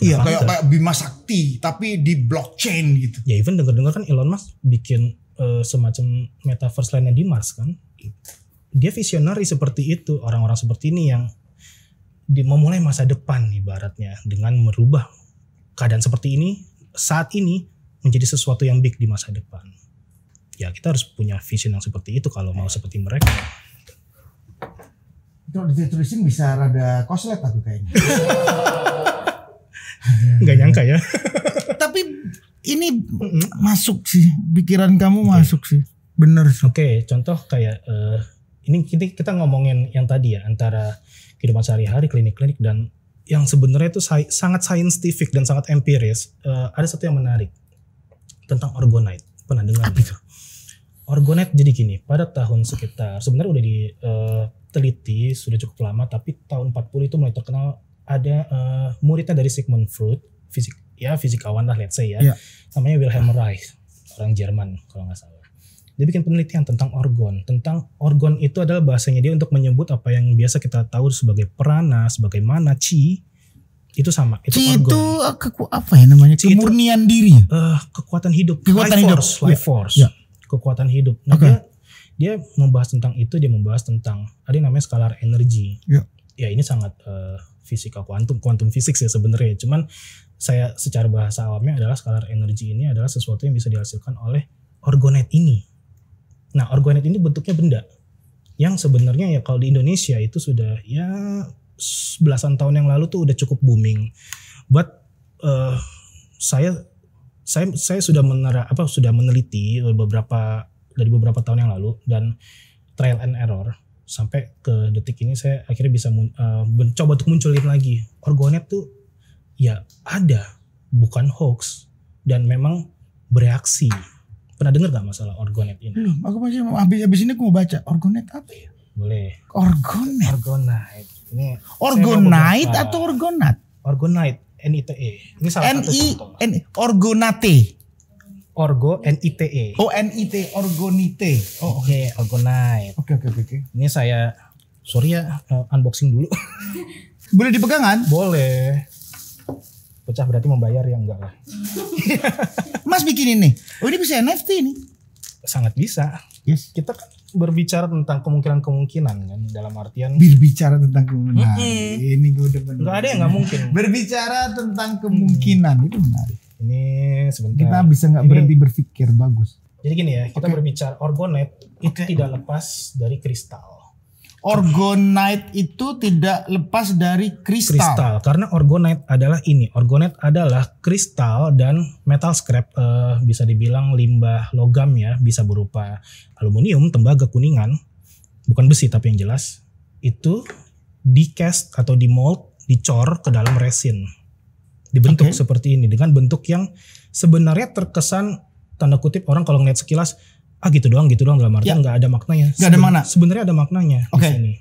Iya kayak Bima Sakti tapi di blockchain gitu. Ya even dengar-dengar kan Elon Musk bikin semacam metaverse lainnya di Mars kan. Dia visionary seperti itu. Orang-orang seperti ini yang memulai masa depan ibaratnya dengan merubah keadaan seperti ini saat ini menjadi sesuatu yang big di masa depan. Ya kita harus punya vision yang seperti itu kalau mau seperti mereka. Kalau ditulisin bisa rada koslet aku kayaknya. Nggak nyangka ya. Tapi ini masuk sih, pikiran kamu masuk sih, bener sih. Oke, contoh kayak ini kita ngomongin yang tadi ya, antara kehidupan sehari-hari, klinik-klinik, dan yang sebenarnya itu sangat scientific dan sangat empiris. Ada satu yang menarik tentang orgonite. Pernah dengar? Apa itu? Orgonite jadi gini, pada tahun sekitar sebenarnya udah diteliti sudah cukup lama, tapi tahun 40 itu mulai terkenal. Ada muridnya dari Sigmund Freud, fisikawan lah let's say ya. Namanya Wilhelm Reich, orang Jerman kalau nggak salah. Dia bikin penelitian tentang orgon. Tentang orgon itu adalah bahasanya dia untuk menyebut apa yang biasa kita tahu sebagai prana, sebagaimana chi. Itu sama, itu Chi orgon. itu apa ya namanya? Chi Kemurnian diri ya? Kekuatan hidup. Kekuatan life hidup. Life force. Ya. Kekuatan hidup. Nah, dia membahas tentang itu, dia membahas tentang ada yang namanya scalar energy. Ya ini sangat fisika quantum physics ya sebenarnya. Cuman saya secara bahasa awamnya adalah scalar energy ini adalah sesuatu yang bisa dihasilkan oleh orgonite ini. Nah, orgonite ini bentuknya benda yang sebenarnya ya kalau di Indonesia itu sudah ya belasan tahun yang lalu tuh udah cukup booming. But saya sudah meneliti dari beberapa tahun yang lalu, dan trial and error sampai ke detik ini saya akhirnya bisa mencoba untuk munculin lagi. Orgonite tuh ya ada, bukan hoax, dan memang bereaksi. Pernah dengar gak masalah orgonite ini? Belum, aku masih habis ini aku mau baca. Orgonite apa ya? Boleh. Orgonite. Ini Orgonite atau orgonat? Orgonite, NITE. Ini salah satu contoh. Orgonate. Orgo, NITE. Oh, NIT, orgonite. Oh, Oke, orgonite. Oke. Ini saya, sorry ya, unboxing dulu. Boleh dipegangan? Boleh. Pecah berarti membayar ya, enggak lah. Mas bikin ini. Oh, ini bisa NFT ini. Sangat bisa. Yes. Kita kan berbicara tentang kemungkinan kan, dalam artian berbicara tentang kemungkinan. Ini gue udah bener. Enggak ada yang enggak mungkin. Berbicara tentang kemungkinan itu menarik. Ini sebentar. Kita bisa nggak berhenti berpikir, bagus. Jadi gini ya, kita berbicara orgonite itu tidak lepas dari kristal. Orgonite itu tidak lepas dari kristal. Karena orgonite adalah ini. Orgonite adalah kristal dan metal scrap, bisa dibilang limbah logam ya, bisa berupa aluminium, tembaga, kuningan, bukan besi tapi yang jelas. Itu di-cast atau di-mold, dicor ke dalam resin. Dibentuk seperti ini dengan bentuk yang sebenarnya terkesan tanda kutip orang kalau ngeliat sekilas gitu doang dalam artian nggak ada maknanya. Nggak ada makna. Sebenarnya ada maknanya di sini.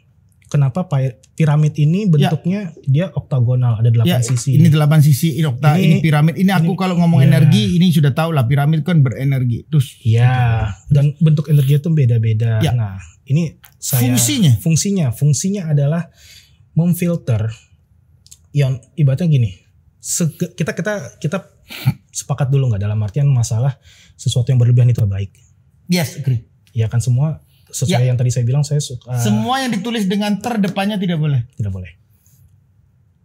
Kenapa piramid ini bentuknya dia oktagonal, ada 8 sisi. Ini 8 sisi, ini piramid. Ini aku kalau ngomong energi ini sudah tahu lah, piramid kan berenergi. Terus dan bentuk energi itu beda-beda. Nah, ini fungsinya adalah memfilter yang ibaratnya gini. Kita sepakat dulu nggak dalam artian masalah sesuatu yang berlebihan itu baik. Yes, agree. Ya kan semua sesuai yang tadi saya bilang, saya suka. Semua yang ditulis dengan terdepannya tidak boleh. Tidak boleh.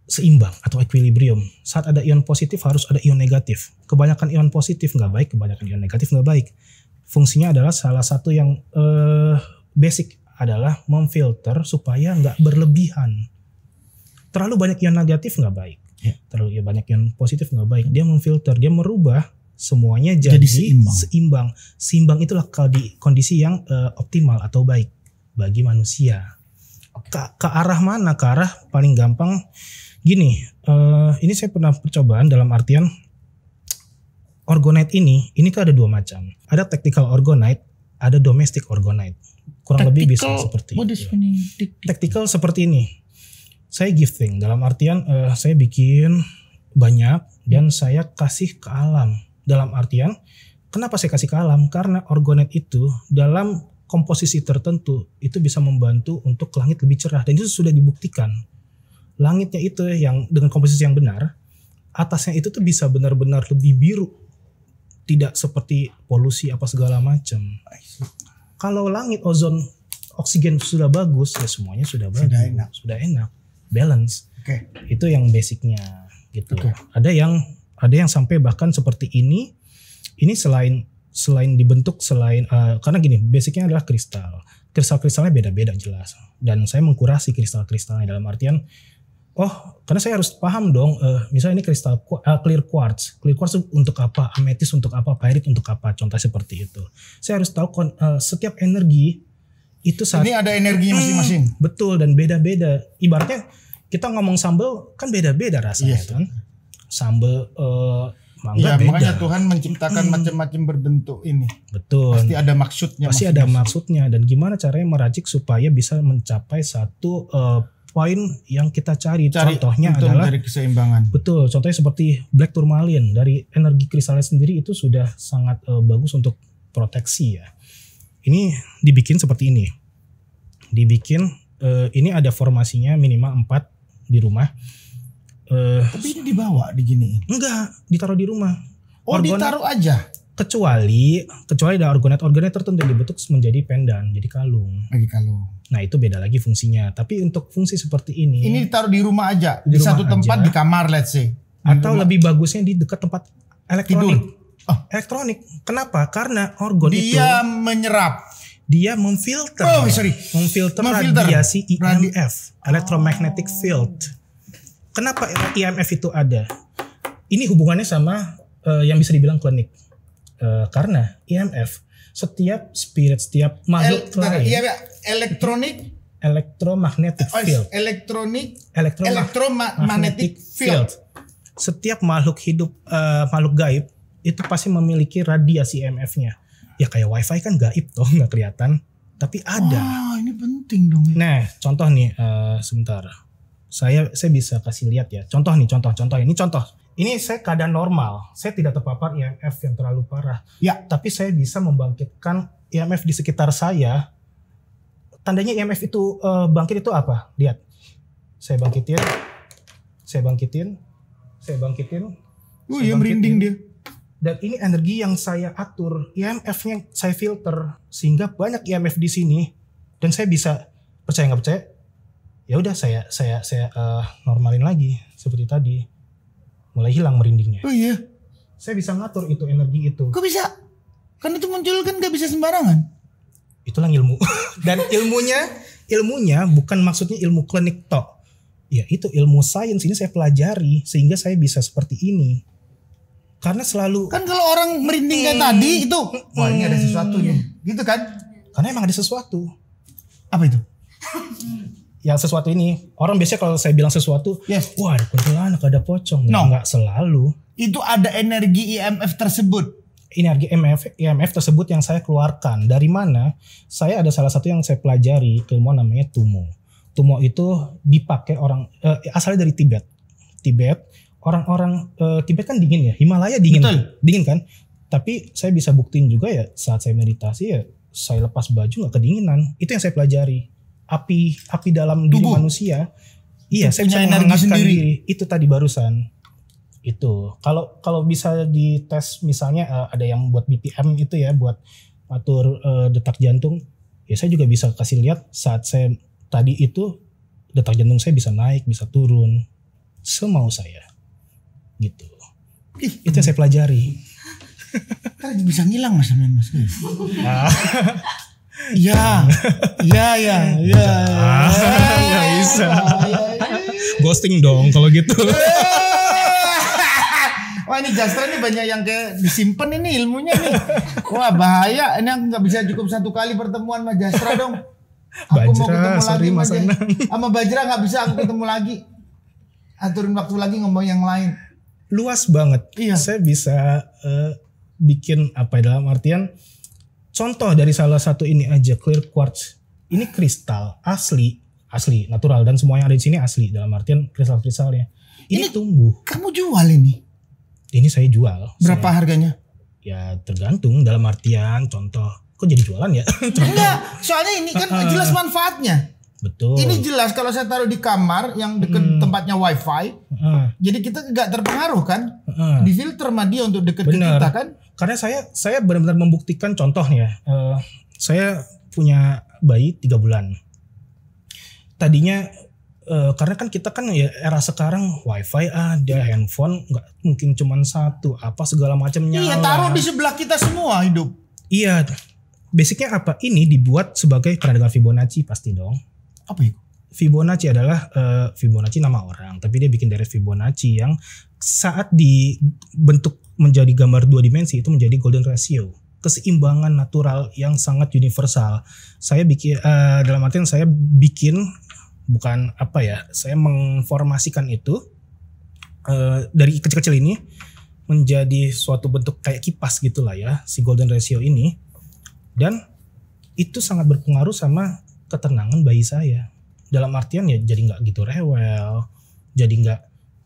Seimbang atau equilibrium. Saat ada ion positif harus ada ion negatif. Kebanyakan ion positif nggak baik, kebanyakan ion negatif nggak baik. Fungsinya adalah salah satu yang basic adalah memfilter supaya nggak berlebihan. Terlalu banyak ion negatif nggak baik. Terlalu banyak ion positif nggak baik. Dia memfilter, dia merubah semuanya jadi seimbang. Seimbang itulah kondisi yang optimal atau baik bagi manusia. Ke arah mana? Ke arah paling gampang gini. Ini saya pernah percobaan dalam artian orgonite ini tuh ada 2 macam. Ada tactical orgonite, ada domestic orgonite. Kurang lebih bisa seperti ini. Tactical seperti ini. Saya gifting dalam artian saya bikin banyak dan saya kasih ke alam. Dalam artian kenapa saya kasih ke alam? Karena orgonite itu dalam komposisi tertentu itu bisa membantu untuk langit lebih cerah, dan itu sudah dibuktikan. Langitnya itu yang dengan komposisi yang benar, atasnya itu tuh bisa benar-benar lebih biru. Tidak seperti polusi apa segala macam. Kalau langit ozon oksigen sudah bagus, ya semuanya sudah bagus. Sudah enak. Balance. Itu yang basicnya gitu. Ada yang sampai bahkan seperti ini selain selain dibentuk karena gini, basicnya adalah kristal. Kristal-kristalnya beda-beda jelas. Dan saya mengkurasi kristal-kristalnya dalam artian, karena saya harus paham dong, misalnya ini kristal clear quartz. Clear quartz untuk apa? Ametis untuk apa? Pyrit untuk apa? Contoh seperti itu. Saya harus tahu setiap energi itu ini ada energinya masing-masing. Betul, dan beda-beda. Ibaratnya kita ngomong sambal kan beda-beda rasanya kan. Sambal mangga beda. Makanya Tuhan menciptakan macam-macam berbentuk ini. Betul. Pasti ada maksudnya. Pasti ada maksudnya, dan gimana caranya meracik supaya bisa mencapai satu poin yang kita cari. Contohnya adalah dari keseimbangan. Betul. Contohnya seperti black tourmaline, dari energi kristalnya sendiri itu sudah sangat bagus untuk proteksi ya. Ini dibikin seperti ini. Ini ada formasinya minimal 4 di rumah. Tapi ini dibawa diginiin? Enggak, ditaruh di rumah. Ditaruh aja? Kecuali ada orgonat tertentu yang dibentuk menjadi pendan, jadi kalung. Nah itu beda lagi fungsinya. Tapi untuk fungsi seperti ini ditaruh di rumah aja, di satu tempat di kamar let's say. Atau lebih bagusnya di dekat tempat elektronik. Elektronik. Kenapa? Karena orgon dia menyerap. Dia memfilter radiasi EMF, electromagnetic field. Kenapa EMF itu ada? Ini hubungannya sama yang bisa dibilang klinik. Karena EMF, setiap spirit, setiap makhluk lain. Electromagnetic field. Electromagnetic field. Setiap makhluk hidup, makhluk gaib itu pasti memiliki radiasi EMF-nya. Ya kayak wifi kan gaib toh, nggak kelihatan, tapi ada. Ini penting dong. Nah, contoh nih, sebentar. Saya bisa kasih lihat ya. Contoh. Ini saya keadaan normal. Saya tidak terpapar EMF yang terlalu parah. Ya. Tapi saya bisa membangkitkan EMF di sekitar saya. Tandanya EMF itu bangkit itu apa? Lihat. Saya bangkitin. Iya merinding dia. Dan ini energi yang saya atur. EMF-nya saya filter sehingga banyak EMF di sini. Dan saya bisa, percaya nggak percaya? Ya udah saya normalin lagi seperti tadi, mulai hilang merindingnya. Oh iya, saya bisa ngatur itu energi itu. Kok bisa? Kan itu muncul kan nggak bisa sembarangan. Itulah ilmu. Dan ilmunya bukan maksudnya ilmu klinik tok. Ya itu ilmu sains, ini saya pelajari sehingga saya bisa seperti ini. Karena selalu kan kalau orang merinding kayak tadi itu, wah ini ada sesuatu nih, gitu kan? Karena emang ada sesuatu. Apa itu? Yang sesuatu ini, orang biasanya kalau saya bilang sesuatu, wah ada kuntilanak, ada pocong. Nggak selalu. Itu ada energi EMF tersebut. Energi EMF tersebut yang saya keluarkan. Dari mana? Saya ada salah satu yang saya pelajari, ilmuwan namanya Tumo. Tumo itu dipakai orang, asalnya dari Tibet. Orang-orang Tibet kan dingin ya, Himalaya dingin. Betul. Dingin kan? Tapi saya bisa buktiin juga ya, saat saya meditasi ya, saya lepas baju nggak kedinginan. Itu yang saya pelajari. Api dalam diri manusia, iya saya bisa menghangatkan diri. Itu tadi barusan. Itu kalau bisa dites misalnya ada yang buat BPM itu ya, buat atur detak jantung, ya saya juga bisa kasih lihat saat saya tadi itu detak jantung saya bisa naik, bisa turun, semau saya, gitu. Itu yang saya pelajari. Kan bisa ngilang mas. Iya. Nggak bisa. Ghosting dong kalau gitu. Wah ini Jastra ini banyak yang kayak disimpan ini ilmunya nih. Wah bahaya. Ini aku nggak bisa cukup satu kali pertemuan sama Jastra dong. Aku mau ketemu lagi sama Bajra, nggak bisa aku ketemu lagi. Aturin waktu lagi ngomong yang lain. Luas banget. Iya. Saya bisa bikin apa dalam artian. Contoh dari salah satu ini aja, clear quartz. Ini kristal asli natural, dan semua yang ada di sini asli dalam artian kristal-kristalnya. Ini tumbuh. Kamu jual ini? Ini saya jual. Berapa harganya? Ya tergantung dalam artian contoh. Kok jadi jualan ya? Enggak, soalnya ini kan jelas manfaatnya. Betul. Ini jelas kalau saya taruh di kamar yang deket tempatnya wifi, jadi kita nggak terpengaruh kan? Difilter sama dia untuk deket ke kita kan? Karena saya benar-benar membuktikan contohnya. Saya punya bayi 3 bulan. Tadinya karena kan kita kan ya era sekarang wifi ada, handphone nggak mungkin cuma satu, apa segala macam nyala. Iya, taruh di sebelah kita semua hidup. Iya, basicnya apa? Ini dibuat sebagai, pernah dengar Fibonacci pasti dong. Apa itu? Fibonacci adalah Fibonacci nama orang, tapi dia bikin dari Fibonacci yang saat dibentuk menjadi gambar 2 dimensi itu menjadi golden ratio, keseimbangan natural yang sangat universal. Saya bikin dalam artian saya bikin, bukan apa ya, saya mengformasikan itu dari kecil-kecil ini menjadi suatu bentuk kayak kipas gitulah ya, si golden ratio ini, dan itu sangat berpengaruh sama ketenangan bayi saya. Dalam artian ya jadi nggak gitu rewel, jadi nggak,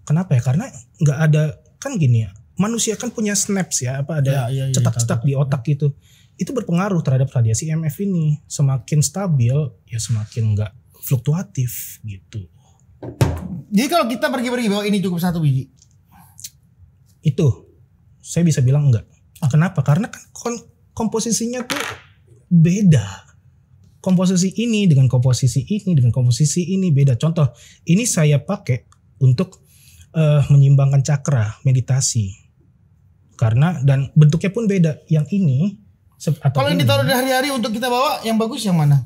kenapa ya, karena nggak ada, kan gini ya, manusia kan punya snaps ya, apa ada cetak-cetak di otak gitu, itu berpengaruh terhadap radiasi EMF ini. Semakin stabil ya semakin nggak fluktuatif gitu. Jadi kalau kita pergi-pergi bawa ini cukup 1 biji? Itu saya bisa bilang enggak. Kenapa? Karena kan komposisinya tuh beda. Komposisi ini dengan komposisi ini dengan komposisi ini beda. Contoh, ini saya pakai untuk menyimbangkan cakra meditasi. Karena dan bentuknya pun beda. Yang ini kalau yang ditaruh di hari-hari untuk kita bawa, yang bagus yang mana?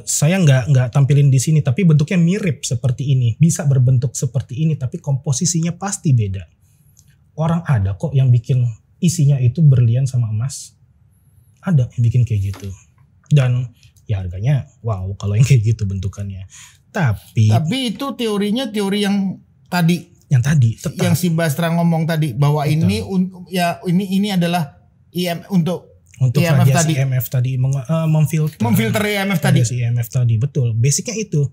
Saya nggak tampilin di sini, tapi bentuknya mirip seperti ini, bisa berbentuk seperti ini, tapi komposisinya pasti beda. Orang ada kok yang bikin isinya itu berlian sama emas, ada yang bikin kayak gitu, dan ya harganya wow kalau yang kayak gitu bentukannya. Tapi itu teorinya teori yang tadi tetap. Yang si Bastra ngomong tadi bahwa betul. ini adalah untuk EMF radiasi tadi. EMF tadi memfilter EMF tadi. Radiasi EMF tadi, betul. Basicnya itu.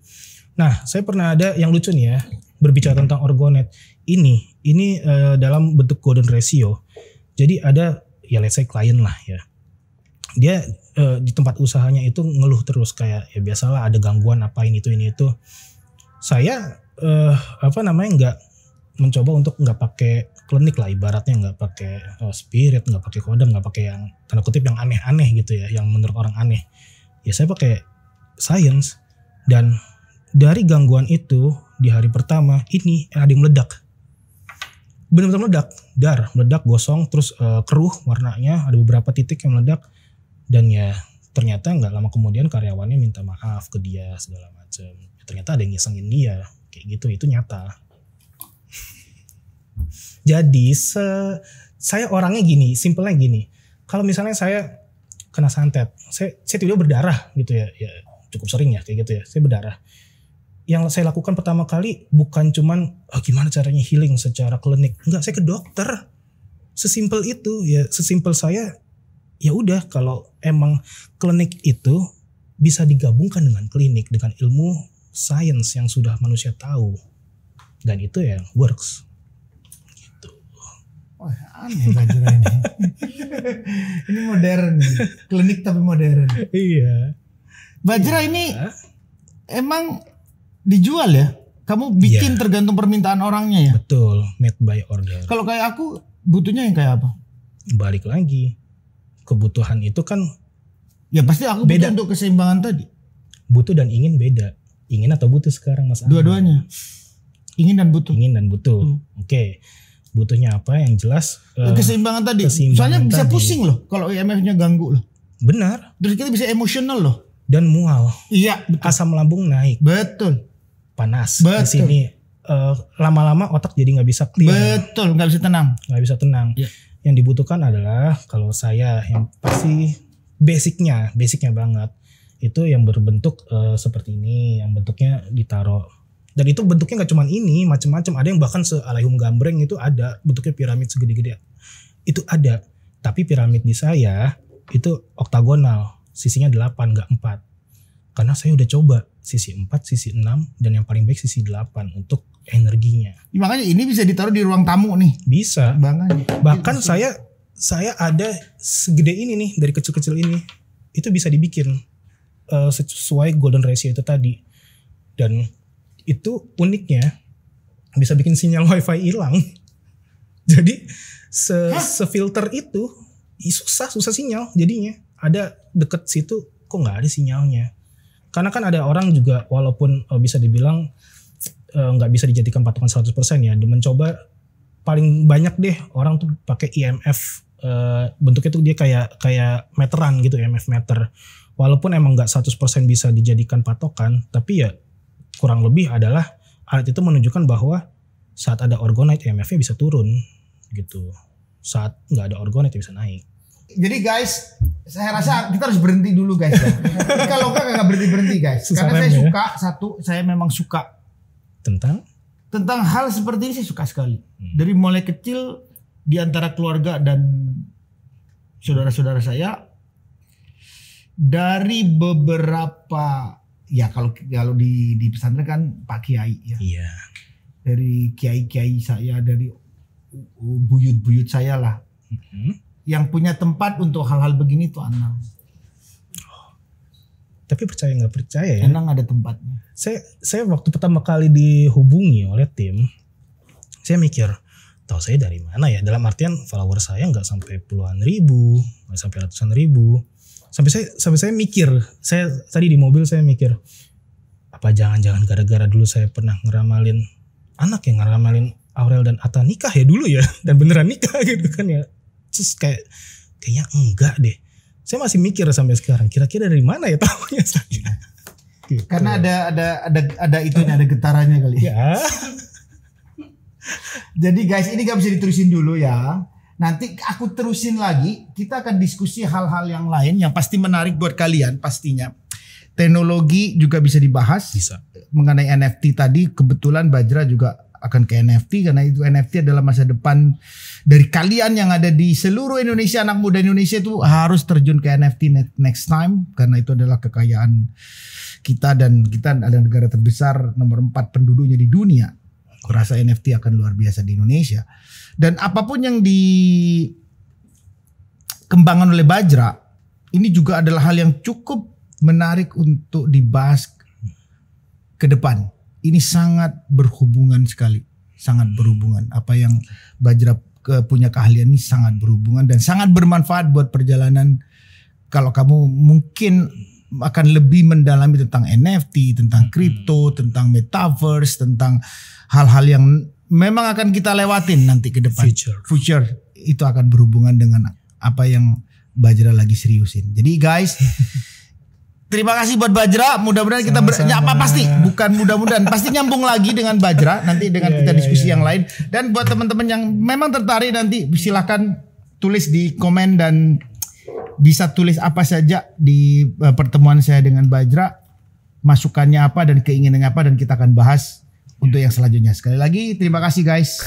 Nah, saya pernah ada yang lucu nih ya, berbicara tentang orgonet. Ini dalam bentuk golden ratio. Jadi ada ya let's say klien lah ya. Dia di tempat usahanya itu ngeluh terus kayak ya biasalah ada gangguan apa ini itu. Saya nggak mencoba untuk nggak pakai klinik lah, ibaratnya nggak pakai spirit, nggak pakai kodam, nggak pakai yang tanda kutip yang aneh-aneh gitu ya, yang menurut orang aneh. Ya saya pakai science, dan dari gangguan itu di hari pertama ini ada yang meledak, benar-benar meledak gosong, terus keruh warnanya, ada beberapa titik yang meledak, dan ya ternyata nggak lama kemudian karyawannya minta maaf ke dia segala macam. Ternyata ada yang ngisengin dia kayak gitu, itu nyata. Jadi saya orangnya gini, simpelnya gini. Kalau misalnya saya kena santet, saya tiba-tiba berdarah gitu ya cukup sering ya kayak gitu ya, saya berdarah. Yang saya lakukan pertama kali bukan cuman gimana caranya healing secara klinik, enggak, saya ke dokter. Sesimpel itu ya, sesimpel saya ya udah, kalau emang klinik itu bisa digabungkan dengan klinik, dengan ilmu sains yang sudah manusia tahu, dan itu ya works. Wah, aneh Bajra ini. Ini modern, klinik tapi modern. Iya. Bajra ini emang dijual ya? Kamu bikin tergantung permintaan orangnya ya? Betul, made by order. Kalau kayak aku butuhnya yang kayak apa? Balik lagi, kebutuhan itu kan ya pasti aku beda. Butuh untuk keseimbangan tadi. Butuh dan ingin beda. Ingin atau butuh sekarang Mas? Dua-duanya. Ingin dan butuh. Oke. Butuhnya apa yang jelas? Keseimbangan tadi. Soalnya bisa pusing loh kalau EMF-nya ganggu loh. Benar. Terus kita bisa emosional loh. Dan mual. Iya. Betul. Asam lambung naik. Betul. Panas. Betul. Di sini lama-lama otak jadi nggak bisa clear. Betul. Nggak bisa tenang. Ya. Yang dibutuhkan adalah kalau saya yang pasti basicnya banget itu yang berbentuk seperti ini, yang bentuknya ditaruh. Dan itu bentuknya nggak cuma ini, macam-macam. Ada yang bahkan sealaihum gambreng itu ada, bentuknya piramid segede-gede. Itu ada. Tapi piramid di saya itu oktagonal, sisinya 8 nggak 4. Karena saya udah coba sisi 4, sisi 6, dan yang paling baik sisi 8 untuk energinya. Makanya ini bisa ditaruh di ruang tamu nih. Bisa. Bahkan bisa. saya ada segede ini nih, dari kecil-kecil ini. Itu bisa dibikin sesuai golden ratio itu tadi. Dan itu uniknya bisa bikin sinyal wifi hilang. Jadi sefilter itu susah sinyal jadinya. Ada deket situ kok nggak ada sinyalnya. Karena kan ada orang juga walaupun bisa dibilang nggak bisa dijadikan patokan 100% ya, mencoba paling banyak deh orang tuh pakai IMF, bentuknya tuh dia kayak meteran gitu, IMF meter. Walaupun emang nggak 100% bisa dijadikan patokan, tapi ya kurang lebih adalah alat itu menunjukkan bahwa saat ada orgonite IMF-nya bisa turun gitu. Saat nggak ada orgonite bisa naik. Jadi guys, saya rasa kita harus berhenti dulu guys ya. Kalau nggak berhenti guys. Karena saya suka saya memang suka tentang hal seperti ini, saya suka sekali. Dari mulai kecil di antara keluarga dan saudara-saudara saya, dari beberapa ya kalau di pesantren kan Pak Kiai ya. Iya. Dari kiai-kiai saya, dari buyut-buyut saya lah. Yang punya tempat untuk hal-hal begini tuh Anang. Tapi percaya nggak percaya ya, Anang ada tempatnya. Saya waktu pertama kali dihubungi oleh tim, saya mikir, tahu saya dari mana ya? Dalam artian follower saya nggak sampai puluhan ribu, nggak sampai ratusan ribu. Sampai saya mikir, saya tadi di mobil saya mikir, apa jangan-jangan gara-gara dulu saya pernah ngeramalin anak yang ngeramalin Aurel dan Atta nikah ya dulu ya, dan beneran nikah gitu kan ya. Terus kayaknya enggak deh. Saya masih mikir sampai sekarang, kira-kira dari mana ya tahunya saya. Gitu. Karena ada itunya, ada getarannya kali. Ya. Jadi guys, ini gak bisa diterusin dulu ya. Nanti aku terusin lagi, kita akan diskusi hal-hal yang lain yang pasti menarik buat kalian pastinya. Teknologi juga bisa dibahas. Bisa. Mengenai NFT tadi, kebetulan Bajra juga akan ke NFT karena itu NFT adalah masa depan dari kalian yang ada di seluruh Indonesia. Anak muda Indonesia itu harus terjun ke NFT next time karena itu adalah kekayaan kita dan kita adalah negara terbesar nomor 4 penduduknya di dunia. Aku rasa NFT akan luar biasa di Indonesia. Dan apapun yang dikembangkan oleh Bajra, ini juga adalah hal yang cukup menarik untuk dibahas ke depan. Ini sangat berhubungan sekali, sangat berhubungan. Apa yang Bajra punya keahlian ini sangat berhubungan dan sangat bermanfaat buat perjalanan. Kalau kamu mungkin akan lebih mendalami tentang NFT, tentang kripto, tentang metaverse, tentang hal-hal yang memang akan kita lewatin nanti ke depan. Future itu akan berhubungan dengan apa yang Bajra lagi seriusin. Jadi guys, terima kasih buat Bajra. Mudah-mudahan kita pasti bukan mudah-mudahan pasti nyambung lagi dengan Bajra nanti dengan kita diskusi yang lain. Dan buat teman-teman yang memang tertarik nanti silahkan tulis di komen dan bisa tulis apa saja di pertemuan saya dengan Bajra, masukannya apa dan keinginannya apa dan kita akan bahas untuk yang selanjutnya. Sekali lagi terima kasih guys.